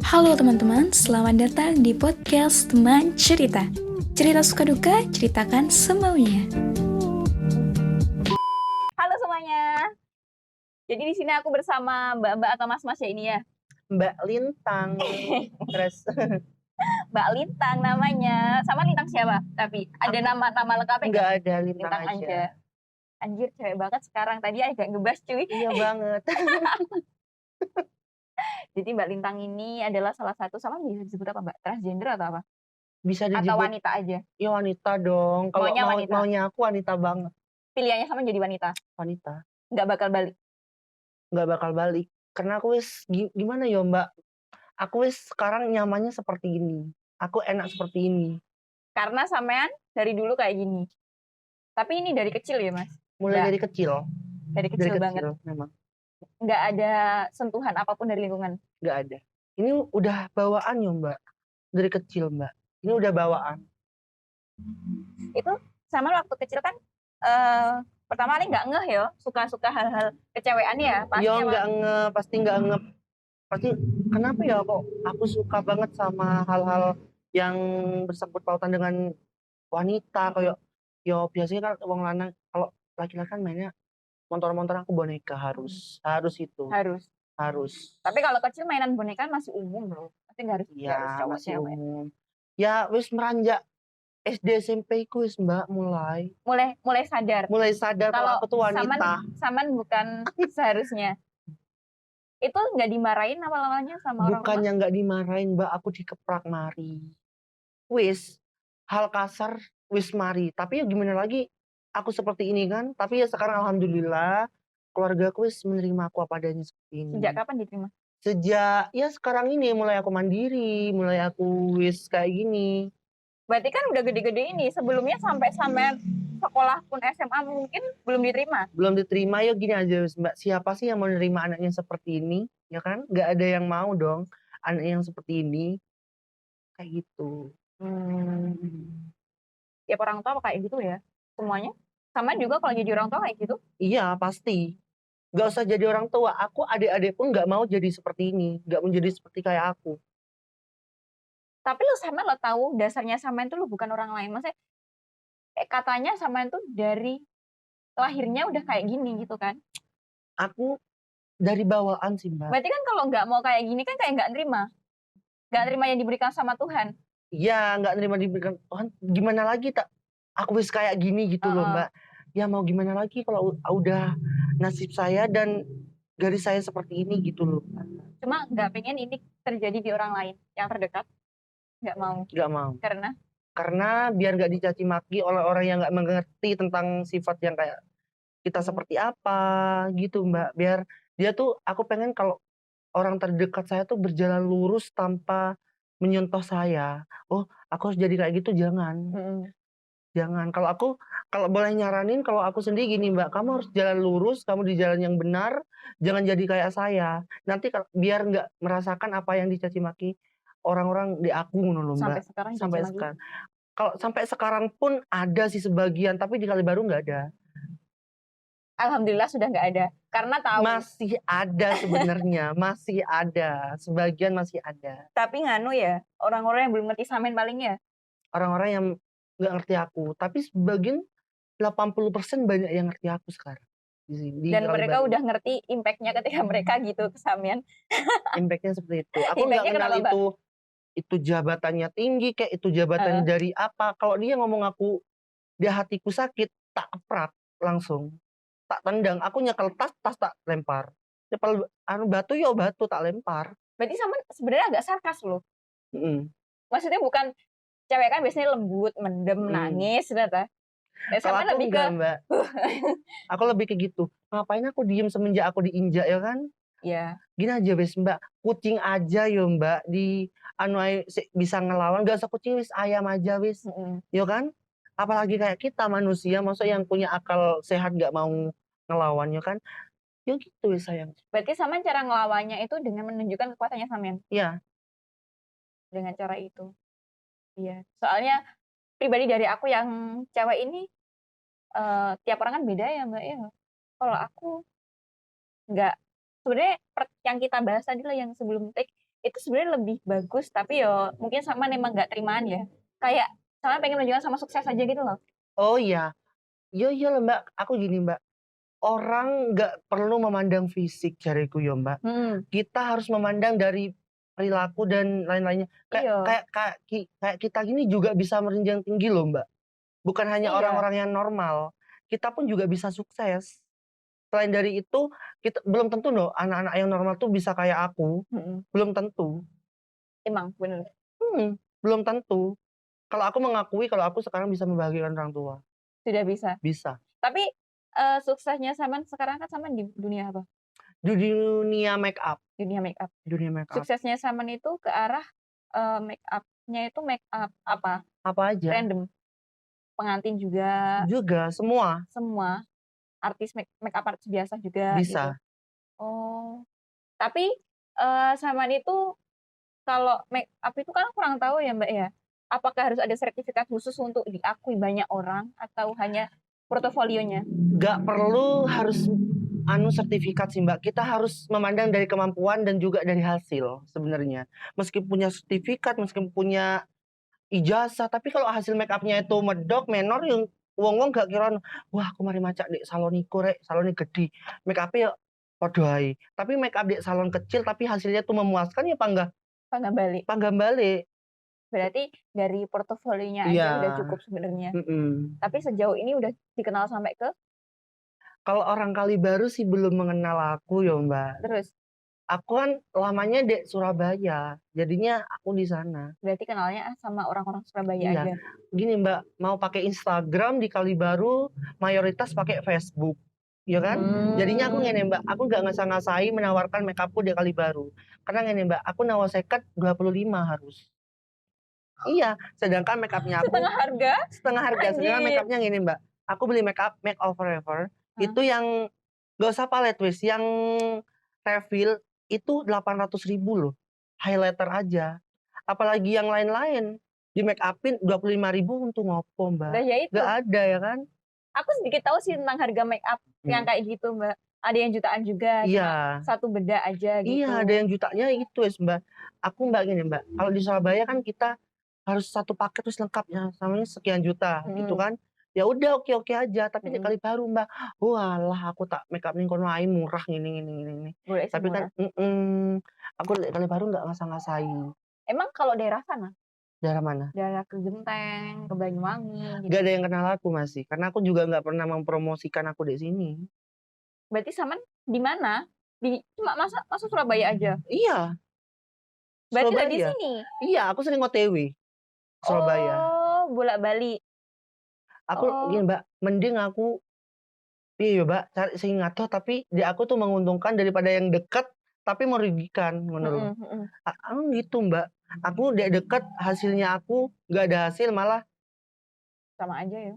Halo teman-teman, selamat datang di podcast Teman Cerita. Cerita suka duka, ceritakan semaunya. Halo semuanya. Jadi di sini aku bersama mbak-mbak atau mas-mas ya ini ya. Mbak Lintang. Terus Mbak Lintang namanya. Sama Lintang siapa? Tapi ada nama lengkapnya nggak ada Lintang Lintang aja. Anjir, cewek banget sekarang. Tadi agak ngebas cuy. Iya banget. Jadi Mbak Lintang ini adalah salah satu, sama bisa disebut apa Mbak? Transgender atau apa? Bisa Atau disebut wanita aja? ya wanita dong. Kalau Maunya wanita? maunya aku wanita banget. Pilihannya sama jadi wanita? Wanita. Nggak bakal balik? Nggak bakal balik. Karena aku wis gimana ya Mbak? Aku wis sekarang nyamannya seperti ini. Aku enak seperti ini. Karena sampean dari dulu kayak gini. Tapi ini dari kecil ya Mas? Mulai Nggak. dari kecil. Dari kecil banget? Memang. Nggak ada sentuhan apapun dari lingkungan? Nggak ada. Ini udah bawaan ya Mbak. Dari kecil Mbak. Ini udah bawaan. Itu sama waktu kecil kan pertama kali nggak ngeh ya, suka-suka hal-hal kecewean ya pasti. Ya nggak ngeh, pasti nggak ngeh. Pasti kenapa ya kok aku suka banget sama hal-hal yang bersangkut pautan dengan wanita. Kayak ya biasanya kan wong lanang, kalau laki-laki kan mainnya motor-motor, aku boneka harus itu harus. Tapi kalau kecil mainan boneka masih umum loh, pasti nggak harus Ya cowok masih cewek. umum. Ya wis meranjak SD SMP ku wis Mbak mulai sadar kalau aku tuh wanita. Saman bukan seharusnya. Itu nggak dimarahin awal-awalnya sama orang tua? Bukannya nggak dimarahin Mbak, aku dikeprak mari. Wis hal kasar wis mari. Tapi ya gimana lagi, aku seperti ini kan. Tapi ya sekarang alhamdulillah keluarga aku wis menerima aku apa adanya seperti ini. Sejak kapan diterima? Sejak ya sekarang ini mulai aku mandiri, mulai aku wis kayak gini. Berarti kan udah gede-gede ini. Sebelumnya sampai sekolah pun SMA mungkin belum diterima? Belum diterima. Ya gini aja Mbak, siapa sih yang mau menerima anaknya seperti ini, ya kan? Nggak ada yang mau dong anak yang seperti ini. Kayak gitu. Tiap orang tua kayak gitu ya semuanya? Sama juga kalau jadi orang tua kayak gitu? Iya pasti. Nggak usah jadi orang tua, aku adik-adik pun nggak mau jadi seperti ini, nggak menjadi seperti kayak aku. Tapi lo tahu dasarnya Samen tuh lo bukan orang lain. Maksudnya katanya Samen tuh dari lahirnya udah kayak gini gitu kan? Aku dari bawaan sih Mbak. Berarti kan kalau nggak mau kayak gini kan kayak nggak nerima yang diberikan sama Tuhan. Iya, nggak nerima diberikan Tuhan. Gimana lagi tak? Aku wis kayak gini gitu loh Mbak. Ya mau gimana lagi kalau udah nasib saya dan garis saya seperti ini gitu loh. Cuma nggak pengen ini terjadi di orang lain yang terdekat. Nggak mau. Nggak mau. Karena biar nggak dicaci maki oleh orang yang nggak mengerti tentang sifat yang kayak kita seperti apa gitu Mbak. Biar dia tuh, aku pengen kalau orang terdekat saya tuh berjalan lurus tanpa menyentuh saya. Oh, aku harus jadi kayak gitu, jangan. Jangan. Kalau boleh nyaranin, kalau aku sendiri gini Mbak, kamu harus jalan lurus, kamu di jalan yang benar, jangan jadi kayak saya. Nanti biar nggak merasakan apa yang dicaci maki orang-orang di aku loh Mbak. Sampai sekarang. Kalau sampai sekarang pun ada sih sebagian, tapi di Kali Baru nggak ada. Alhamdulillah sudah nggak ada. Karena tahu. Masih ada sebenarnya, masih ada. Sebagian masih ada. Tapi nganu ya, orang-orang yang belum ngerti Samen paling ya? Orang-orang yang nggak ngerti aku. Tapi sebagian 80% banyak yang ngerti aku sekarang. Dan mereka udah ngerti impact-nya ketika mereka gitu ke Samen. Impact-nya seperti itu. Aku nggak kenal itu jabatannya tinggi, kayak itu jabatan dari apa. Kalau dia ngomong dia hatiku sakit, tak keprak langsung. Tak tendang, aku nyekel tas tak lempar. Nyekel batu tak lempar. Berarti Samen sebenarnya agak sarkas loh. Maksudnya bukan, cewek kan biasanya lembut, mendem, nangis, ternyata. Kalau aku enggak Mbak. Aku lebih ke gitu. Ngapain aku diem semenjak aku diinjak ya kan? Iya. Gini aja wis Mbak, kucing aja yo Mbak bisa ngelawan, gak usah kucing wis, ayam aja wis. Yo kan? Apalagi kayak kita manusia, maksudnya yang punya akal sehat gak mau ngelawan ya kan? Ya gitu wis sayang. Berarti Samen cara ngelawannya itu dengan menunjukkan kekuatannya Samen? Iya. Dengan cara itu. Iya. Soalnya pribadi dari aku yang cewek ini, tiap orang kan beda ya Mbak ya. Kalau aku nggak, sebenarnya yang kita bahas tadi lah yang sebelum take itu sebenarnya lebih bagus, tapi yo mungkin sama emang nggak terimaan ya. Kayak sama pengen menunjukkan sama sukses aja gitu loh. Oh iya, iya lah Mbak, aku gini Mbak, orang nggak perlu memandang fisik jariku ya Mbak. Kita harus memandang dari perilaku dan lain-lainnya. Kayak Iya, kayak kayak kayak kita gini juga bisa merenjang tinggi loh Mbak. Bukan hanya iya. orang-orang yang normal, kita pun juga bisa sukses. Selain dari itu, kita belum tentu loh anak-anak yang normal tuh bisa kayak aku, belum tentu. Emang bener. Belum tentu. Kalau aku mengakui kalau aku sekarang bisa membahagiakan orang tua, Sudah bisa. bisa. Tapi suksesnya Saman sekarang kan Saman di dunia apa? Di dunia make up, Dunia make up. dunia make up. Suksesnya Saman itu ke arah make up-nya itu make up apa? Apa aja? Random. Pengantin juga, Juga semua semua artis make up artis biasa juga gitu. bisa. Oh. Tapi Saman itu kalau make up itu kan kurang tahu ya Mbak ya. Apakah harus ada sertifikat khusus untuk diakui banyak orang atau hanya portofolionya? Gak perlu harus sertifikat sih Mbak. Kita harus memandang dari kemampuan dan juga dari hasil sebenarnya. Meskipun punya sertifikat, meskipun punya ijazah, tapi kalau hasil make upnya itu medok, menor yang wong-wong gak kira, wah aku mari macak di salon iku rek, salon gede. Make up-nya ya padha ae. Tapi make up di salon kecil tapi hasilnya tuh memuaskan ya panggah Balik. balik. Berarti dari portofolionya aja Iya. udah cukup sebenarnya. Mm-mm. Tapi sejauh ini udah dikenal sampai ke Kalau orang kali baru sih belum mengenal aku ya Mbak. terus. Aku kan lamanya di Surabaya, jadinya aku di sana. Berarti kenalnya sama orang-orang Surabaya Iya. aja. Gini Mbak, mau pakai Instagram di Kalibaru, mayoritas pakai Facebook, ya kan? Jadinya aku ngene Mbak, aku nggak ngasa-ngasai menawarkan makeupku di Kalibaru. Karena ngene Mbak, aku nawa seket 25 harus. Iya, sedangkan makeupnya aku Setengah harga? setengah harga. Sedangkan Anjir. makeupnya gini Mbak, aku beli makeup Make All Forever, itu yang gak usah palette twist, yang refill itu 800.000 loh, highlighter aja. Apalagi yang lain-lain, di make upin 25.000 untuk ngopo Mbak? Nah ya itu. Gak ada ya kan? Aku sedikit tahu sih tentang harga make up yang kayak gitu Mbak. Ada yang jutaan juga, Iya. satu bedak aja gitu. Iya, ada yang jutanya itu ya Mbak. Aku Mbak gini Mbak, kalau di Surabaya kan kita harus satu paket terus lengkapnya, samanya sekian juta gitu kan. Ya udah oke-oke aja, tapi di Kalibaru Mbak, walah aku tak make up ning kono ae murah gini. Boleh sih Tapi murah. kan aku di Kalibaru nggak ngasa-ngasai. Emang kalau daerah sana? Daerah mana? Daerah ke Genteng, ke Banyuwangi gitu. Gak ada yang kenal aku masih, karena aku juga nggak pernah mempromosikan aku di sini. Berarti Saman di mana? Cuma masa Surabaya aja? Iya, Berarti udah di Surabaya. sini? Iya, aku sering OTW Surabaya. Oh, bolak-balik. Aku gini Mbak, mending aku iya Mbak, cari sing ngadoh tapi di aku tuh menguntungkan daripada yang dekat tapi merugikan menurut. Gitu Mbak. Aku deket hasilnya aku nggak ada hasil malah Sama aja ya.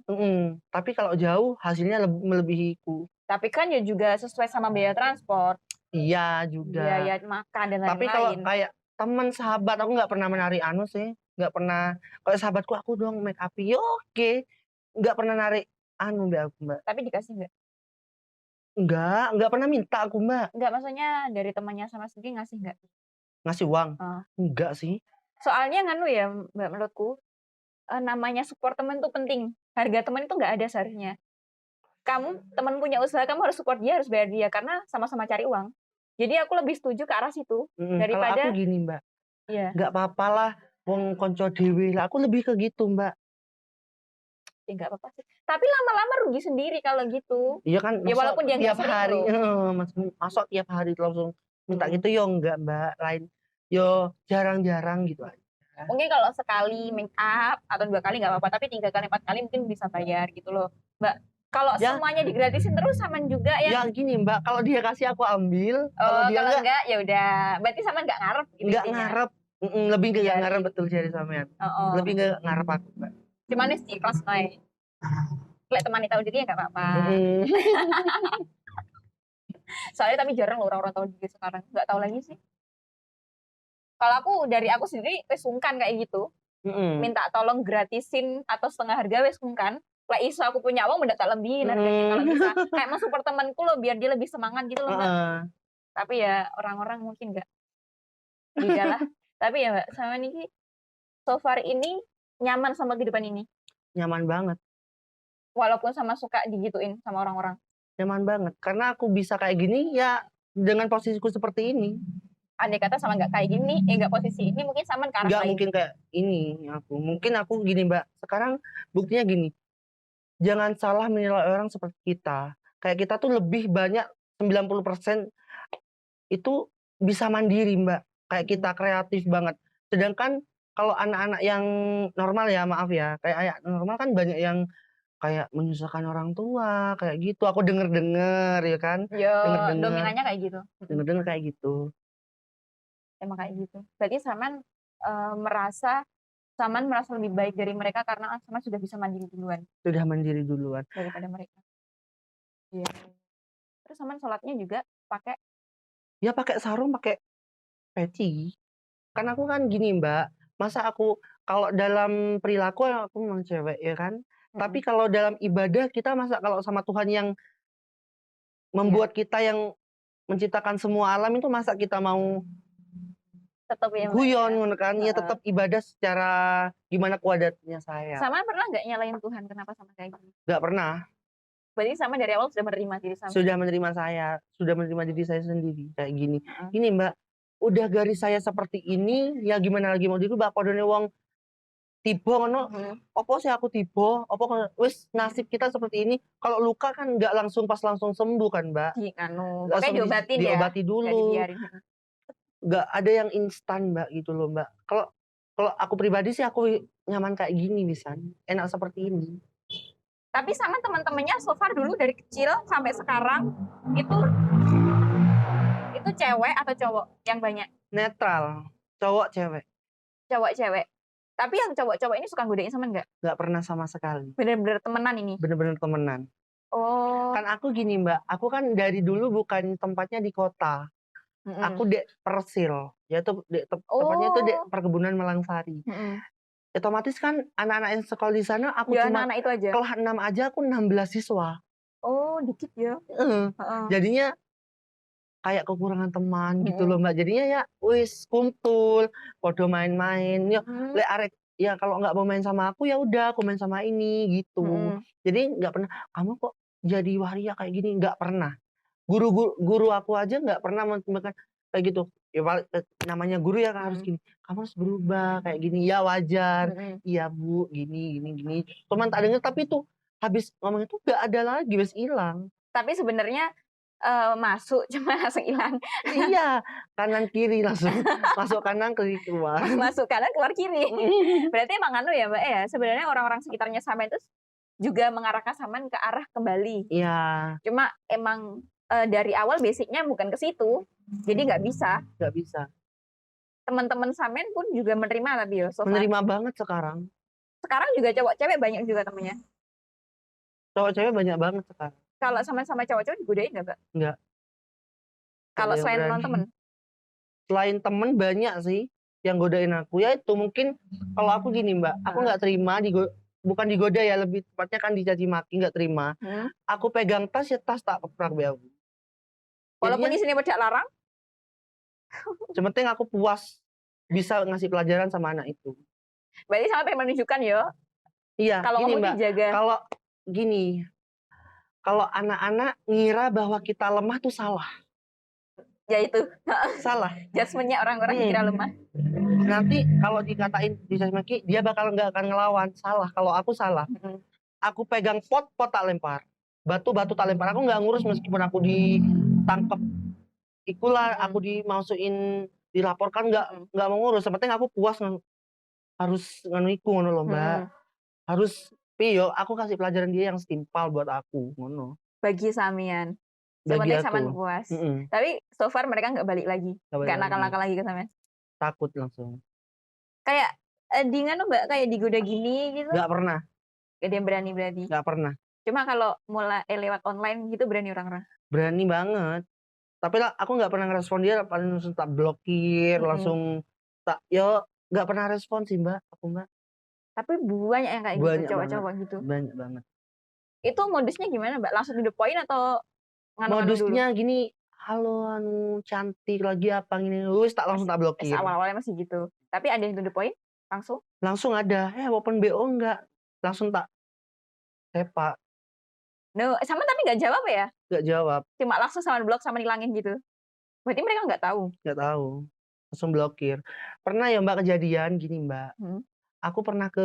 Tapi kalau jauh hasilnya melebihiku. Tapi kan ya juga sesuai sama biaya transport, Iya juga. biaya makan dan Tapi kalau lain-lain. kayak teman sahabat aku nggak pernah menarik sih, nggak pernah. Kalau sahabatku aku dong make up, ya oke. Nggak pernah narik Mbak aku Mbak. Tapi dikasih nggak? Nggak pernah minta aku Mbak. Nggak, maksudnya dari temannya sama sendiri ngasih nggak? Ngasih uang? Enggak sih. Soalnya nganu ya Mbak, menurutku namanya support teman tuh penting. Harga teman itu nggak ada seharusnya. Kamu teman punya usaha, kamu harus support dia, harus bayar dia karena sama-sama cari uang. Jadi aku lebih setuju ke arah situ daripada. Kalau aku gini Mbak, iya. Nggak apa-apa lah, wong konco dewe lah. Aku lebih ke gitu Mbak. Ya nggak apa-apa sih. Tapi lama-lama rugi sendiri kalau gitu. Iya kan, Ya walaupun dia nggak tiap sering hari, loh. masuk tiap hari langsung minta gitu yo enggak Mbak, lain yo jarang-jarang gitu aja. Mungkin kalau sekali make up atau 2 kali nggak apa-apa, tapi 3 kali 4 kali mungkin bisa bayar gitu loh Mbak. Kalau semuanya digratisin terus Saman juga ya. Ya gini Mbak, kalau dia kasih aku ambil, kalau dia enggak ya udah. Berarti Saman nggak ngarep gitu. Nggak ngarep, lebih ke nggak ngarep, betul jadi sampean. Lebih ke ngarep aku Mbak. Cuman sih kelas naik. Lek temani tahu diri ya nggak apa-apa. Soalnya tapi jarang loh orang-orang tahu diri sekarang. Nggak tahu lagi sih. Kalau aku sendiri wes sungkan kayak gitu. Minta tolong gratisin atau setengah harga wes sungkan. Lah iso aku punya uang udah tak lebihin harganya kalau bisa. Kayak mensupport temanku loh biar dia lebih semangat gitu loh Mbak. Tapi ya orang-orang mungkin nggak Iyalah. Tapi ya Mbak, sama Niki so far ini nyaman sama kehidupan ini. Nyaman banget. Walaupun sama suka digituin sama orang-orang. Nyaman banget. Karena aku bisa kayak gini ya dengan posisiku seperti ini. Andai kata sama nggak kayak gini, nggak posisi ini mungkin sama ke arah Nggak lain. mungkin kayak ini aku. Mungkin aku gini Mbak. Sekarang buktinya gini. Jangan salah menilai orang seperti kita. Kayak kita tuh lebih banyak 90% itu bisa mandiri Mbak. Kayak kita kreatif banget. Sedangkan kalau anak-anak yang normal ya maaf ya. Kayak normal kan banyak yang kayak menyusahkan orang tua. Kayak gitu. Aku denger-denger ya kan. Yo, Denger-denger. dominannya kayak gitu. Denger-denger kayak gitu. Emang kayak gitu. Berarti Saman merasa lebih baik dari mereka karena Saman sudah bisa mandiri duluan Sudah mandiri duluan. daripada mereka. Iya. Terus Saman sholatnya juga pakai Ya pakai sarung, pakai peci. Kan aku kan gini Mbak. Masa aku kalau dalam perilaku aku memang cewek ya kan. Tapi kalau dalam ibadah kita masa kalau sama Tuhan yang membuat kita yang menciptakan semua alam itu masa kita mau tetap ya Mbak, guyon ya. ngono kan ya Heeh. tetap ibadah secara gimana kuadatnya saya. Saman pernah nggak nyalain Tuhan kenapa sama kayak gini? Nggak pernah. Berarti Saman dari awal sudah menerima diri Saman. Sudah menerima saya, sudah menerima diri saya sendiri kayak gini. Heeh. Gini Mbak, udah garis saya seperti ini ya gimana lagi mau dirubah padane wong tiba ngono. Opo sih aku tiba, opo wis nasib kita seperti ini. Kalau luka kan nggak langsung pas langsung sembuh kan Mbak. Di anu, Langsung pokoknya diobatin ya. diobati Nggak dulu. dibiarin. Nggak ada yang instan Mbak gitu loh Mbak. Kalau aku pribadi sih aku nyaman kayak gini bisa. Enak seperti ini. Tapi sama teman-temannya so far dulu dari kecil sampai sekarang itu cewek atau cowok yang banyak? Netral, cowok cewek. Cowok cewek. Tapi yang cowok-cowok ini suka godain Saman nggak? Nggak pernah sama sekali. Bener-bener temenan ini. Bener-bener temenan. Oh. Kan aku gini Mbak, aku kan dari dulu bukan tempatnya di kota. Aku di Persil, yaitu tempatnya itu di perkebunan Melangsari. Otomatis kan anak-anak yang sekolah di sana aku Ya, cuma anak-anak itu aja. kelas 6 aja aku 16 siswa. Oh, dikit ya. Jadinya kayak kekurangan teman gitu loh Mbak. Jadinya ya wis kumpul, podo main-main. Ya lek arek ya kalau nggak mau main sama aku ya udah aku main sama ini gitu. Jadi nggak pernah kamu kok jadi waria kayak gini, nggak pernah. Guru aku aja nggak pernah menambahkan kayak gitu. Ya namanya guru ya kan harus gini. Kamu harus berubah kayak gini. Ya wajar. Iya Bu, gini. Cuman tak denger tapi tuh habis ngomong itu nggak ada lagi, wis hilang. Tapi sebenarnya masuk cuma langsung hilang. Iya, kanan kiri langsung. Masuk kanan kiri keluar. Masuk kanan keluar kiri. Berarti emang anu ya Mbak ya. Sebenarnya orang-orang sekitarnya Saman itu juga mengarahkan Saman ke arah kembali. Iya. Cuma emang dari awal basicnya bukan ke situ. Jadi nggak bisa. Nggak bisa. Teman-teman Saman pun juga menerima tapi ya. Menerima banget sekarang. Sekarang juga cowok cewek banyak juga temennya. Cowok cewek banyak banget sekarang. Kalau sama cowok-cowok digodain nggak Mbak? Nggak. Kalau selain non-temen? Selain temen banyak sih yang godain aku. Ya itu mungkin kalau aku gini Mbak, aku nggak terima bukan digoda ya, lebih tepatnya kan dicaci maki, nggak terima. Aku pegang tas ya tas tak keprak be aku. Walaupun di sini tidak larang? Sementing aku puas bisa ngasih pelajaran sama anak itu. Berarti sama pengen menunjukkan ya. Iya, kalau gini kamu Mbak. dijaga. Kalau anak-anak ngira bahwa kita lemah tuh salah. Ya itu. Salah. Judgement-nya orang-orang dikira lemah. Nanti kalau dikatain dicaci maki, dia bakal nggak akan ngelawan. Salah. Kalau aku salah. Aku pegang pot tak lempar. Batu tak lempar. Aku nggak ngurus meskipun aku ditangkap. Ikulah aku dimasukin, dilaporkan nggak mau ngurus. Sepenting aku puas harus nganuiku ngono loh Mbak. Harus piyo aku kasih pelajaran dia yang setimpal buat aku ngono. Bagi Samian. Sepenting Saman puas. Tapi so far mereka nggak balik lagi. Nggak nakal-nakal lagi ke Saman. Takut langsung. Kayak di nganu Mbak kayak digoda gini gitu. Nggak pernah. Gak ada yang berani. Nggak pernah. Cuma kalau mulai lewat online gitu berani orang-orang. Berani banget. Tapi lah aku nggak pernah ngerespon dia, paling langsung tak blokir, langsung tak nggak pernah respon sih Mbak, aku Mbak. Tapi banyak yang kayak gitu, cowok-cowok gitu. Banyak banget. Itu modusnya gimana Mbak? Langsung to the point atau modusnya dulu? Gini, halo anu cantik lagi apa gini, wis langsung tak blokir. Awal-awalnya masih gitu. Tapi ada yang to the point langsung? Langsung ada, open BO enggak, langsung tak sepak, No, sama tapi nggak jawab ya? nggak jawab, Cuma langsung sama blok sama nilangin gitu. Berarti mereka nggak tahu. nggak tahu, langsung blokir. Pernah ya Mbak kejadian gini Mbak, Hmm. aku pernah ke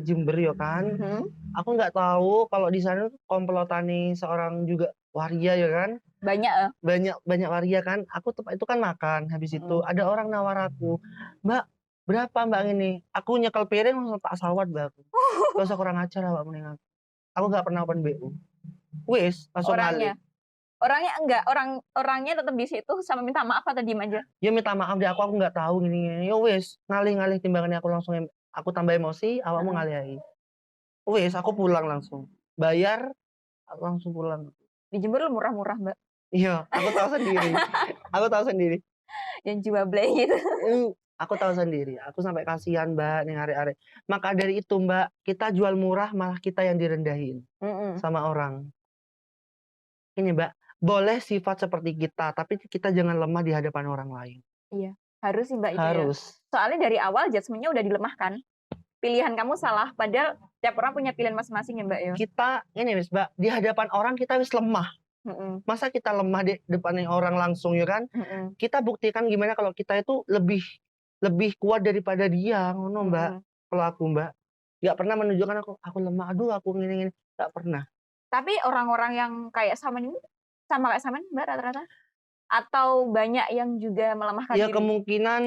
Jember ya kan, Hmm. aku nggak tahu kalau di sana tuh komplotane seorang juga waria ya kan, Banyak banyak waria kan, aku itu kan makan, habis itu ada orang nawar aku, "Mbak, berapa Mbak ini?" Aku nyekel piring langsung tak sawat Mbak aku, "Gak usah kurang ajar awak mending aku nggak pernah open BO." Wis, langsung ngalih. orangnya enggak, orangnya tetap di situ sama minta maaf atau diem aja? Ya minta maaf deh aku nggak tahu gini. Yo wis, ngalih timbangannya aku langsung aku tambah emosi, awakmu ngalih ae. Wis, aku pulang langsung. Bayar, aku langsung pulang. Di Jember lu murah-murah Mbak, Iya, aku tahu sendiri. Aku tahu sendiri. yang juable gitu. Aku tahu sendiri. Aku sampai kasihan Mbak nih arek-arek. Maka dari itu Mbak, kita jual murah malah kita yang direndahin sama orang. Ini Mbak, boleh sifat seperti kita, tapi kita jangan lemah di hadapan orang lain. Iya, harus sih Mbak itu ya. Harus. Soalnya dari awal judgement-nya udah dilemahkan. Pilihan kamu salah, padahal tiap orang punya pilihan masing-masing ya Mbak ya. Kita ini wis Mbak, di hadapan orang kita wis lemah. Masa kita lemah di depan orang langsung ya kan? Kita buktikan gimana kalau kita itu lebih kuat daripada dia, ngono Mbak. Kalau aku Mbak, nggak pernah menunjukkan aku lemah, aduh aku gini, nggak pernah. Tapi orang-orang yang kayak sama ini sama kayak sama Mbak rata-rata? Atau banyak yang juga melemahkan Ya diri? kemungkinan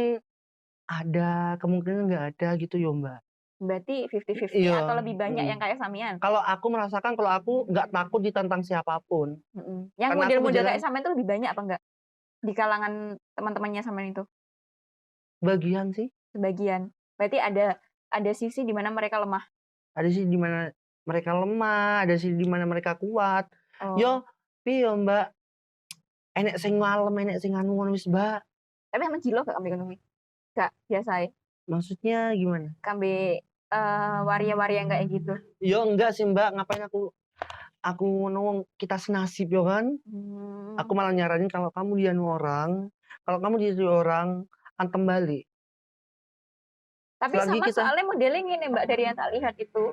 ada, kemungkinan nggak ada gitu ya Mbak. Berarti 50-50 Iya. atau lebih banyak yang kayak Samian? Kalau aku merasakan kalau aku nggak takut ditantang siapapun. Yang Karena aku model-model berjalan- kayak Samian itu lebih banyak apa enggak? Di kalangan teman-temannya Samian itu? Bagian sih, Sebagian. Berarti ada sisi di mana mereka lemah. ada sih di mana mereka lemah, ada sih di mana mereka kuat. Oh. Yo, piye yo Mbak? Enek sing ngalem, enek sing anu ngono wis Mbak. Tapi emang jilo gak kambe ekonomi? Gak biasa ya? Maksudnya gimana? Kambe waria-waria yang kayak gitu. Yo enggak sih Mbak, ngapain aku ngono kita senasib yo kan? Aku malah nyaranin kalau kamu dianu orang, kalau kamu ditiru orang, antem balik. Tapi Selagi sama kita- soalnya modeling ini Mbak dari yang tak lihat itu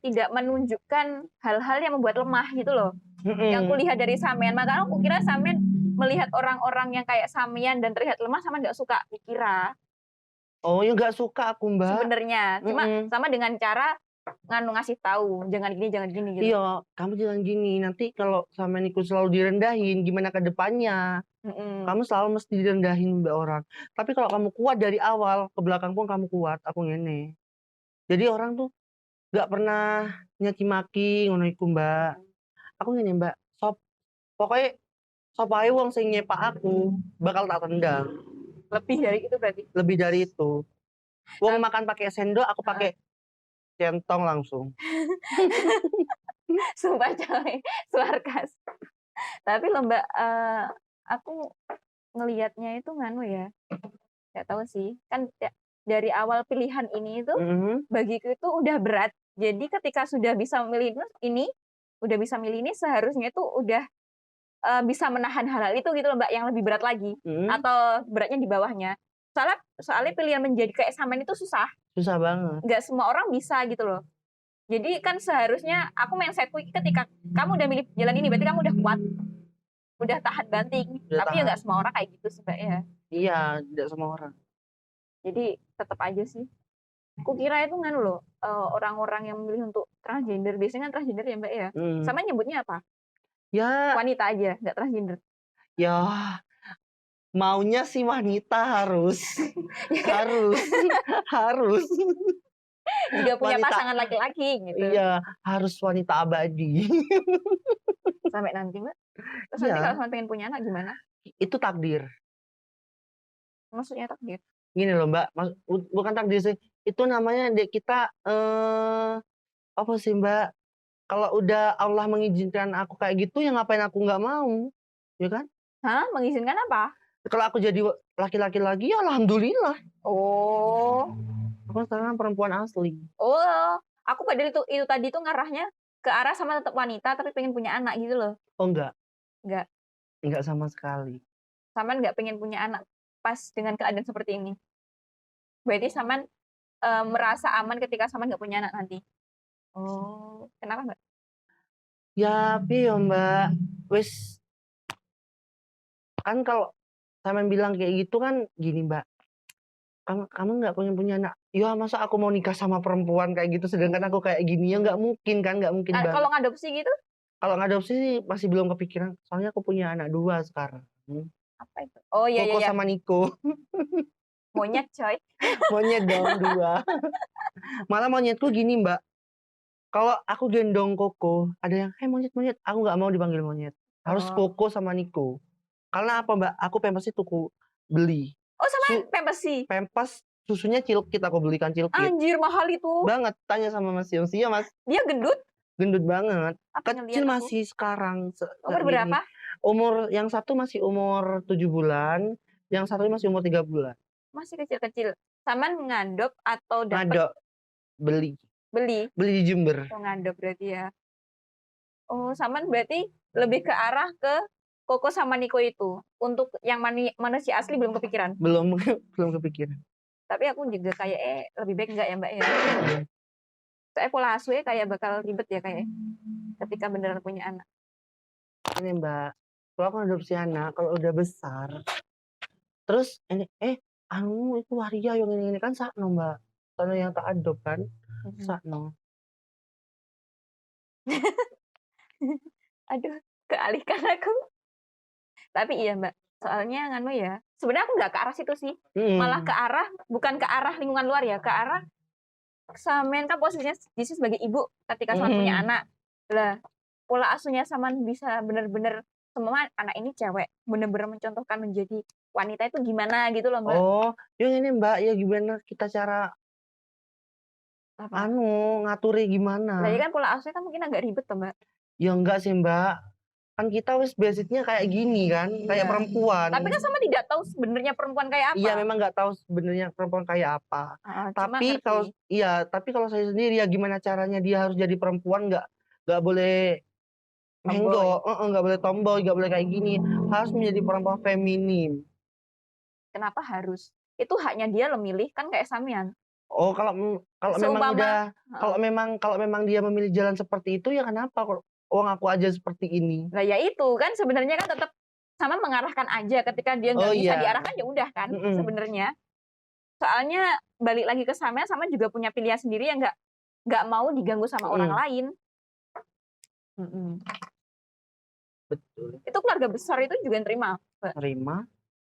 tidak menunjukkan hal-hal yang membuat lemah gitu loh. Yang kulihat dari Samian, makanya aku kira Samian melihat orang-orang yang kayak Samian dan terlihat lemah sama nggak suka dikira Oh ya nggak suka aku Mbak. sebenarnya. Cuma sama dengan cara ngasih tahu jangan gini gitu. Iya, kamu jangan gini. Nanti kalau sama ikut selalu direndahin, gimana ke depannya? Kamu selalu mesti direndahin Mbak orang. Tapi kalau kamu kuat dari awal, ke belakang pun kamu kuat. Aku ngene. Jadi orang tuh nggak pernah nyaci maki ngono iku Mbak. Aku ngene Mbak. Pokoknya sop ae wong sing nyepak aku bakal tak tendang. Lebih dari itu berarti. Lebih dari itu. Wong makan pakai sendok, aku pakai centong langsung. Sumpah coy, sarkas. Tapi loh Mbak, aku ngelihatnya itu nganu ya, nggak tahu sih. Kan dari awal pilihan ini itu bagiku itu udah berat. Jadi ketika sudah bisa memilih ini, seharusnya itu udah bisa menahan hal-hal itu gitu loh Mbak, yang lebih berat lagi. Atau beratnya di bawahnya. Soalnya pilihan menjadi kayak Samian itu susah. Susah banget. Nggak semua orang bisa gitu loh. Jadi kan seharusnya aku mindsetku ketika kamu udah milih jalan ini berarti kamu udah kuat, udah tahan banting. Tapi ya nggak semua orang kayak gitu sih Mbak ya. Iya, tidak semua orang. Jadi tetap aja sih. Aku kira itu kan loh orang-orang yang memilih untuk transgender, biasanya kan transgender ya Mbak ya. Sama nyebutnya apa? Ya. Wanita aja, nggak transgender. Ya. Maunya sih wanita harus. harus. Juga punya Wanita. pasangan laki-laki gitu. Iya, harus wanita abadi. Sampai nanti Mbak. Terus Iya. nanti kalau sampai pengen punya anak gimana? Itu takdir. Maksudnya takdir? Gini loh Mbak, bukan takdir sih. Itu namanya kita apa sih Mbak? Kalau udah Allah mengizinkan aku kayak gitu, ya ngapain aku nggak mau, ya kan? Hah? Mengizinkan apa? Kalau aku jadi laki-laki lagi, ya alhamdulillah. Oh. Aku sekarang perempuan asli. Oh, aku padahal itu tadi tuh ngarahnya ke arah sama tetap wanita tapi pengen punya anak gitu loh. Oh enggak. Enggak sama sekali. Saman nggak pengen punya anak pas dengan keadaan seperti ini. Berarti Saman merasa aman ketika Saman nggak punya anak nanti. Oh, kenapa Mbak? Ya piye yo Mbak, wis kan kalau Saman bilang kayak gitu kan gini Mbak, kamu nggak pengen punya anak, ya masa aku mau nikah sama perempuan kayak gitu sedangkan aku kayak gini, ya nggak mungkin kan, nggak mungkin banget. Kalau ngadopsi gitu? Kalau ngadopsi sih masih belum kepikiran, soalnya aku punya anak 2 sekarang. Apa itu? Oh iya Koko iya. sama Niko. Monyet coy. Monyet dong 2. Malah monyetku gini Mbak, kalau aku gendong Koko, ada yang, monyet-monyet, aku nggak mau dipanggil monyet. Harus Koko sama Niko. Karena apa Mbak? Aku pampers beli. Oh sama pampers sih? Pampers susunya Cilkit, aku belikan Cilkit. Anjir mahal itu. Banget, tanya sama Mas Yongsi, ya Mas. Dia gendut? Gendut banget. Apa Kecil masih sekarang. Umur berapa? Umur yang satu masih umur 7 bulan, yang satu masih umur 3 bulan. Masih kecil-kecil. Saman ngadop atau dapat? Ngadop. Beli di Jember. Oh ngadop berarti ya. Oh Saman berarti lebih ke arah ke Koko sama Niko itu. Untuk yang manusia asli belum kepikiran? Belum kepikiran. Tapi aku juga kayak lebih baik enggak ya Mbak ya? Soalnya pola asuhnya kayak bakal ribet ya kayak ketika beneran punya anak. Ini Mbak, kalau aku adopsi anak, kalau udah besar, terus ini itu waria yang ini kan sakno Mbak, karena yang tak adop kan, sakno. Aduh, kealihkan aku. Tapi iya Mbak, soalnya nganu ya, sebenarnya aku nggak ke arah situ sih, malah ke arah, bukan ke arah lingkungan luar ya, ke arah Saman kan posisinya Disi sebagai ibu ketika Saman punya anak. Lah, pola asuhnya Saman bisa bener-bener semua anak ini cewek, bener-bener mencontohkan menjadi wanita itu gimana gitu loh Mbak. Oh, yang ini Mbak, ya gimana kita cara ngaturnya gimana? Lah ya kan pola asuhnya kan mungkin agak ribet tuh Mbak. Ya enggak sih Mbak, kan kita wis basicnya kayak gini kan, kayak perempuan. Tapi kan sama tidak tahu sebenarnya perempuan kayak apa. Iya memang nggak tahu sebenarnya perempuan kayak apa. Tapi kalau saya sendiri ya gimana caranya dia harus jadi perempuan, nggak boleh menggok, nggak boleh tomboy, nggak boleh kayak gini, harus menjadi perempuan feminim. Kenapa harus? Itu haknya dia lo milih kan kayak Samian. Oh kalau memang dia memilih jalan seperti itu ya kenapa kok aku aja seperti ini. Nah ya itu kan sebenarnya kan tetap sama mengarahkan aja ketika dia nggak bisa diarahkan ya udah kan sebenarnya. Soalnya balik lagi ke sama juga punya pilihan sendiri yang nggak mau diganggu sama orang lain. Betul. Itu keluarga besar itu juga nerima. Nerima.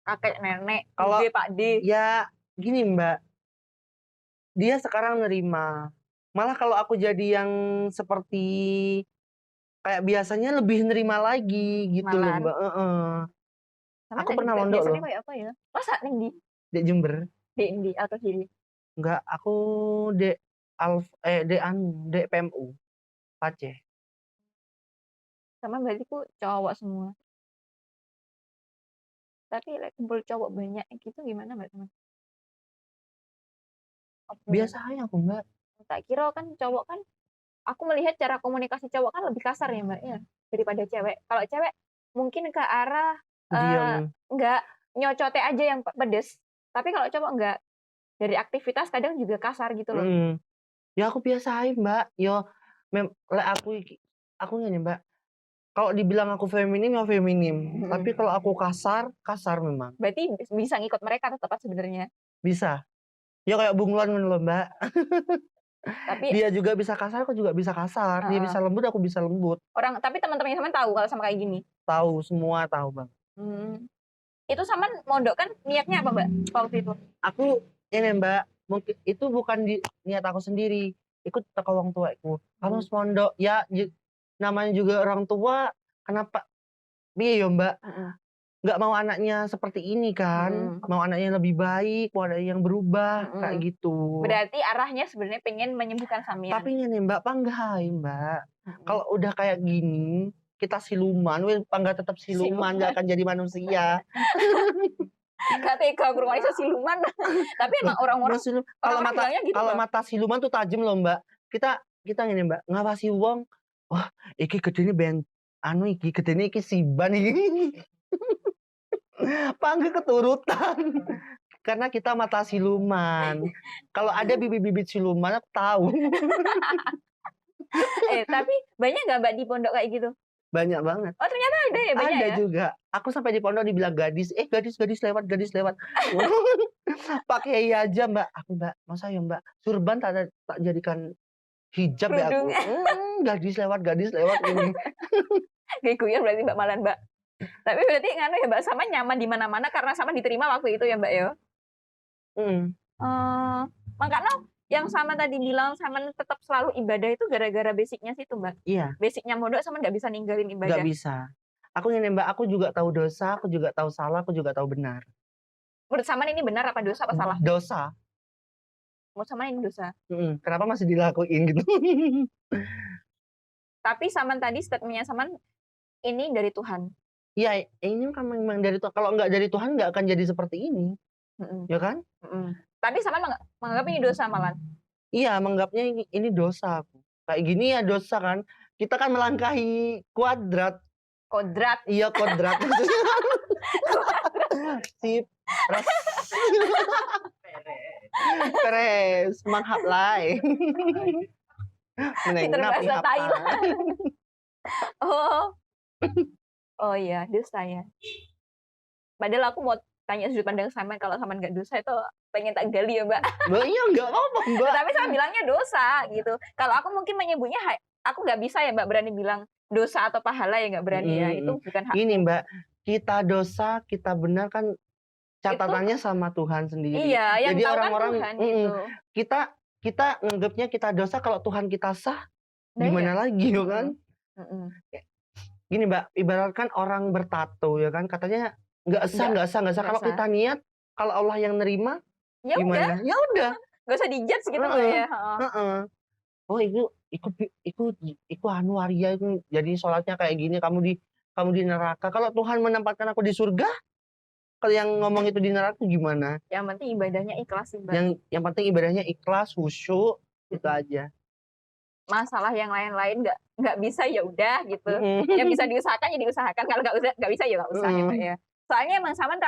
Kakek nenek, kalau Pak D. Ya gini Mbak, dia sekarang nerima. Malah kalau aku jadi yang seperti kayak biasanya lebih nerima lagi gitu loh Mbak. Aku pernah mondok loh. Kayak apa ya? Masa ning di Jember. Di atau sini? Enggak, aku di PMU. Aceh. Sama berarti ku cowok semua. Tapi kumpul cowok banyak gitu gimana Mbak teman? Biasa aja aku Mbak. Tak kira kan cowok kan, aku melihat cara komunikasi cowok kan lebih kasar ya Mbak ya daripada cewek. Kalau cewek mungkin ke arah enggak nyocote aja yang pedes. Tapi kalau cowok enggak, dari aktivitas kadang juga kasar gitu loh. Ya aku biasa aja Mbak. Yo aku ngene Mbak. Kalau dibilang aku feminim ya feminim. Tapi kalau aku kasar memang. Berarti bisa ngikut mereka tetap sebenarnya. Bisa. Ya kayak bunglon loh Mbak. Tapi dia juga bisa kasar, aku juga bisa kasar. Dia bisa lembut, aku bisa lembut. Tapi teman-temannya Saman tahu kalau sama kayak gini. Tahu, semua tahu Bang. Itu Saman mondok kan niatnya apa Mbak waktu itu? Aku ini Mbak, mungkin itu bukan niat aku sendiri. Ikut ke orang tuaku. Kamu harus mondok. Ya namanya juga orang tua, kenapa? Iya Mbak. Nggak mau anaknya seperti ini kan, mau anaknya lebih baik, mau anaknya yang berubah kayak gitu. Berarti arahnya sebenarnya pengen menyembuhkan Samian. Tapi ini Mbak, panggah Mbak. Kalau udah kayak gini, kita siluman, panggah tetap siluman, nggak akan jadi manusia. Ketika berwanita siluman, tapi emang orang-orang kalau mata siluman tuh tajam loh Mbak. Kita ini Mbak, ngawasi wong, wah iki gedene anu iki gedene iki siban iki. Panggil keturutan. Karena kita mata siluman. Kalau ada bibit-bibit siluman aku tahu. Tapi banyak nggak Mbak di pondok kayak gitu? Banyak banget. Oh ternyata ada ya banyak Ada ya? juga. Aku sampai di pondok dibilang gadis. Gadis gadis lewat. Pakai aja Mbak. Aku Mbak, masa ya Mbak? Surban tak jadikan hijab ya aku. Kerudung. Gadis lewat ini. Kayak guyon berarti Mbak Malan Mbak. Tapi berarti nganu ya Mbak, Saman nyaman di mana-mana karena Saman diterima waktu itu ya Mbak ya? Makanya yang Saman tadi bilang Saman tetap selalu ibadah itu gara-gara basicnya situ Mbak. Iya. Basicnya mondok Saman nggak bisa ninggalin ibadah. Nggak bisa. Aku ngene Mbak, aku juga tahu dosa, aku juga tahu salah, aku juga tahu benar. Menurut Saman ini benar apa dosa apa salah? Dosa. Menurut Saman ini dosa. Kenapa masih dilakuin gitu? Tapi Saman tadi statementnya Saman ini dari Tuhan. Iya, ini kan memang dari Tuhan. Kalau nggak dari Tuhan nggak akan jadi seperti ini, ya kan? Tapi Saman menganggap ini dosa malah. Iya, menganggapnya ini dosa. Kayak gini ya dosa kan? Kita kan melangkahi kuadrat. Kodrat. Iya, kuadrat. Sip. Peres. Manghap lai. Pinter bahasa Thailand. Oh iya, dosa ya. Padahal aku mau tanya sudut pandang Saman, kalau Saman nggak dosa itu pengen tak gali ya Mbak. Iya nggak apa-apa Mbak. Tapi Saman bilangnya dosa gitu. Kalau aku mungkin menyebutnya, aku nggak bisa ya Mbak berani bilang dosa atau pahala ya nggak berani ya. Itu bukan hak. Ini Mbak, kita dosa, kita benar kan catatannya itu, sama Tuhan sendiri. Iya, yang jadi tahu orang-orang kan Tuhan gitu. Kita nganggapnya kita dosa kalau Tuhan kita sah, gimana lagi ya kan? Gini Mbak, ibaratkan orang bertato ya kan, katanya nggak sah. Kalau kita niat, kalau Allah yang nerima, ya gimana? Ya udah. Nggak usah dijudge gitu Mbak ya. Oh iku anu waria itu jadi sholatnya kayak gini, kamu di neraka. Kalau Tuhan menempatkan aku di surga, kalau yang ngomong itu di neraka gimana? Yang penting ibadahnya ikhlas sih Mbak. Yang penting ibadahnya ikhlas, khusyuk, itu aja. Masalah yang lain-lain nggak bisa ya udah gitu. Yang bisa diusahakan ya diusahakan, kalau nggak bisa ya nggak usah gitu ya. Soalnya emang Saman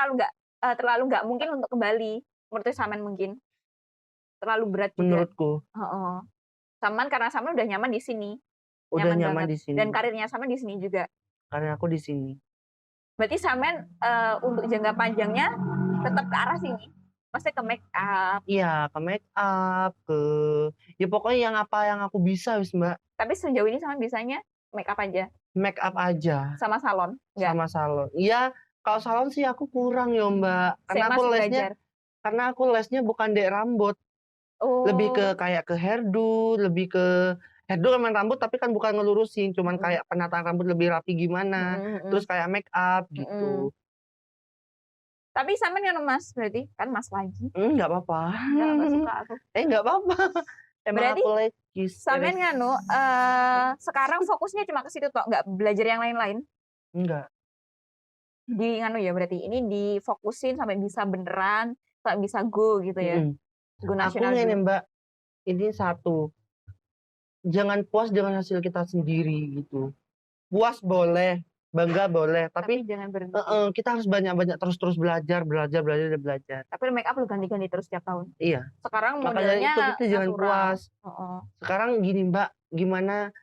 terlalu nggak mungkin untuk kembali. Menurut Saman mungkin terlalu berat juga. Menurutku. Saman karena Saman udah nyaman di sini. Udah nyaman di sini. Dan karirnya Saman di sini juga. Karir aku di sini. Berarti Saman untuk jangka panjangnya tetap ke arah sini. Maksudnya ke make up. Iya, ke make up, ya pokoknya yang aku bisa wis Mbak. Tapi sejauh ini Saman bisanya make up aja. Make up aja. Sama salon? Enggak? Sama salon. Iya, kalau salon sih aku kurang ya Mbak. Karena aku lesnya bukan dek rambut. Lebih ke kayak ke hairdo, memang rambut tapi kan bukan ngelurusin, cuman kayak penataan rambut lebih rapi gimana. Terus kayak make up gitu. Tapi Saman kan Mas, berarti kan Mas lagi. Nggak apa-apa. Nggak suka aku. Nggak apa-apa. Emang berarti aku lagi. Saman nganu, sekarang fokusnya cuma ke situ toh, nggak belajar yang lain-lain? Enggak. Di nganu ya berarti, ini difokusin sampai bisa beneran, sampai bisa go gitu ya. Go nasional. Aku ini Mbak, ini satu. Jangan puas dengan hasil kita sendiri gitu. Puas boleh, bangga boleh, tapi jangan berhenti. Kita harus banyak-banyak terus belajar. Tapi make up lu ganti-ganti terus setiap tahun. Iya. Sekarang makanya modelnya itu kita jangan puas. Sekarang gini Mbak, gimana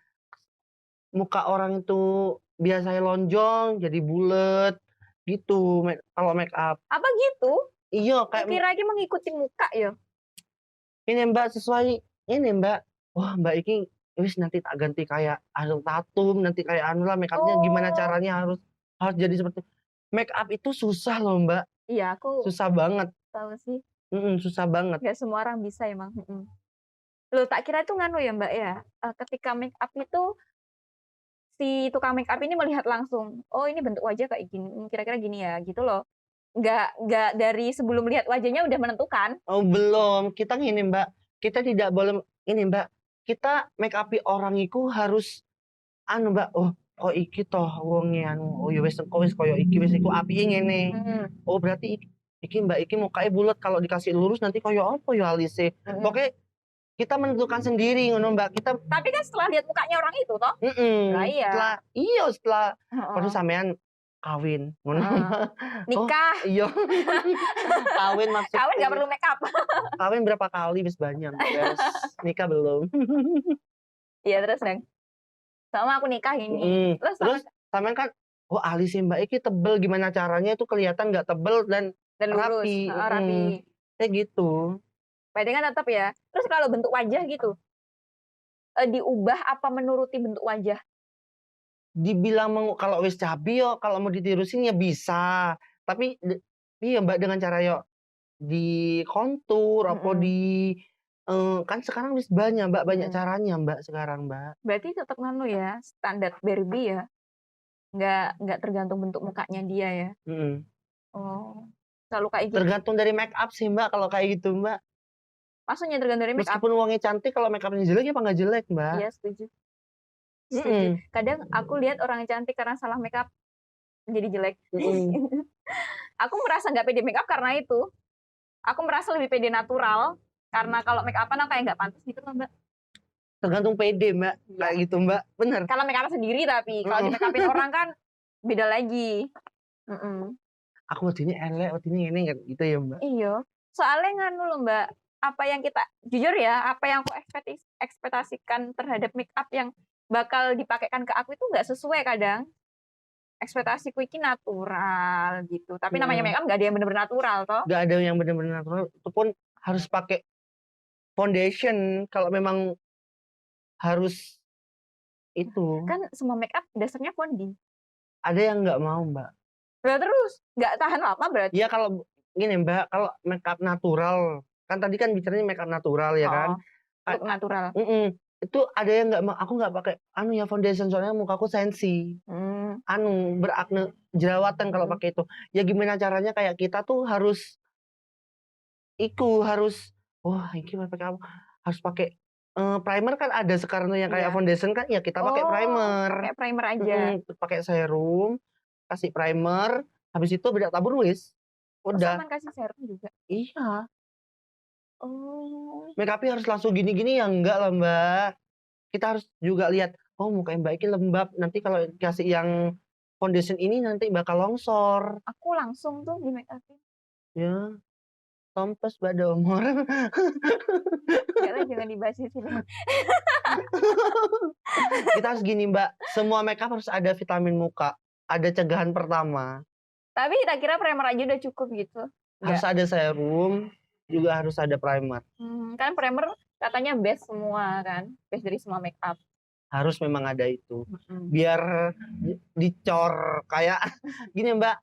muka orang itu biasanya lonjong jadi bulet gitu kalau make up. Apa gitu? Iya, kayak kira aja mengikuti muka ya. Ini Mbak sesuai ini Mbak. Wah Mbak Iki wis nanti tak ganti kayak anu tatum, nanti kayak anu lah make upnya gimana caranya harus jadi seperti make up itu susah loh Mbak. Iya, aku susah banget. Tahu sih. Susah banget. Gak semua orang bisa emang. Loh, tak kira itu nganu ya Mbak ya. Ketika make up itu si tukang make up ini melihat langsung, oh ini bentuk wajah kayak gini, kira-kira gini ya, gitu loh. Nggak dari sebelum lihat wajahnya udah menentukan. Oh belum, kita gini Mbak, kita tidak boleh ini Mbak, kita make up orang itu harus anu Mbak, oh kok iki toh wonge anu, oh ya wis koyo iki wis iku apike ngene. Oh berarti iki Mbak iki mukanya bulat, kalau dikasih lurus nanti koyo apa ya alise. Pokoknya kita menentukan sendiri ngono Mbak. Kita Tapi kan setelah lihat mukanya orang itu toh. Lah iya. setelah Heeh. baru sampean kawin ngono. Heeh. Nikah. Iya. Kawin maksudnya. Kawin nggak perlu make up. Kawin berapa kali wis banyak. Beres. Nikah belum. Iya terus Neng. Sama aku nikah ini. Terus sampean kan alis Mbak iki tebel, gimana caranya itu kelihatan nggak tebel dan lurus. rapi. Rapi. Kayak gitu. Berarti kan tetap ya. Terus kalau bentuk wajah gitu, diubah apa menuruti bentuk wajah? Dibilang kalau wis cabi yo, kalau mau ditirusin ya bisa. Tapi iya Mbak, dengan cara yo di kontur apa di kan sekarang wis banyak Mbak, banyak caranya Mbak sekarang Mbak. Berarti tetap nganu ya, standar Barbie ya. Nggak tergantung bentuk mukanya dia ya. Oh. Selalu kayak gitu. Tergantung dari make up sih Mbak kalau kayak gitu Mbak. Maksudnya tergantung dari make up. Meskipun uangnya cantik, kalau make upnya jelek ya apa nggak jelek Mbak. Iya setuju. Setuju. Kadang aku lihat orang yang cantik karena salah make up menjadi jelek. Aku merasa nggak pede make up karena itu. Aku merasa lebih pede natural karena kalau make upan aku kayak nggak pantas gitu loh Mbak. Tergantung pede Mbak, kayak gitu Mbak, bener. Kalau make up sendiri tapi kalau di make upin orang kan beda lagi. Aku waktu ini elek, waktu ini kan gitu ya Mbak. Iya, soalnya nganu loh Mbak, apa yang kita jujur ya, apa yang aku ekspektasikan terhadap make up yang bakal dipakaikan ke aku itu nggak sesuai kadang. Ekspektasiku ini natural gitu, tapi namanya make up nggak ada yang bener-bener natural toh. Nggak ada yang bener-bener natural, itu pun harus pakai foundation kalau memang harus itu. Kan semua make up dasarnya founding. Ada yang nggak mau Mbak. Nah, terus nggak tahan lama berarti? Iya kalau gini Mbak, kalau make up natural, kan tadi kan bicaranya make up natural ya kan. Look natural. Itu ada yang nggak mau, aku nggak pakai ya foundation soalnya mukaku sensi. Berakne jerawatan kalau pakai itu. Ya gimana caranya kayak kita tuh harus ini pakai apa? Harus pakai primer kan ada sekarang tuh yang kayak foundation kan ya kita pakai primer. Pakai primer aja. Pakai serum, kasih primer, habis itu bedak tabur wis. Udah. Sama kasih serum juga. Iya. Oh. Make up harus langsung gini-gini ya enggak lah Mbak. Kita harus juga lihat, muka Mbak ini lembab, nanti kalau kasih yang foundation ini nanti bakal longsor. Aku langsung tuh di make upin. Ya. Tompes Mbak Domor. Jangan dibahas di sini. Kita harus gini Mbak, semua make up harus ada vitamin muka, ada cegahan pertama. Tapi tak kira primer aja udah cukup gitu. Harus ada serum, juga harus ada primer. Kan primer katanya best semua kan, best dari semua make up. Harus memang ada itu. Biar dicor kayak gini Mbak,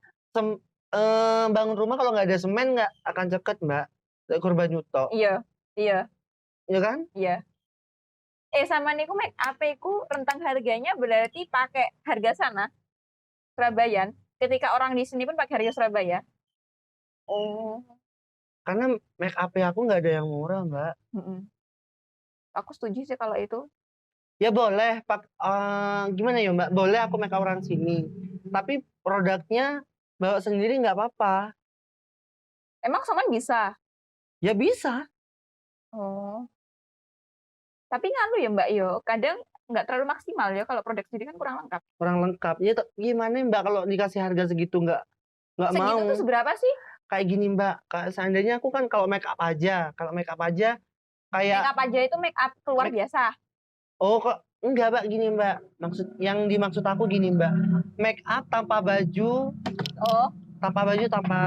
bangun rumah kalau nggak ada semen nggak akan ceket Mbak. Korban nyuto. Iya. Iya kan? Iya. Sama niku make up ku rentang harganya berarti pakai harga sana Surabaya. Ketika orang di sini pun pakai harga Surabaya. Oh. Karena make up aku nggak ada yang murah Mbak. Aku setuju sih kalau itu. Ya boleh, gimana ya Mbak? Boleh aku make up orang sini. Tapi produknya bawa sendiri nggak apa-apa. Emang Saman bisa? Ya bisa. Oh. Tapi nganu ya Mbak yo, kadang nggak terlalu maksimal ya kalau produk sendiri kan kurang lengkap. Kurang lengkap. Ya gimana Mbak kalau dikasih harga segitu nggak mau. Segitu tuh seberapa sih? Kayak gini Mbak, seandainya aku kan kalau make up aja kayak make up aja itu make up keluar biasa. Oh kok enggak Mbak, gini Mbak. Yang dimaksud aku gini Mbak. Make up tanpa baju. Oh. Tanpa baju, tanpa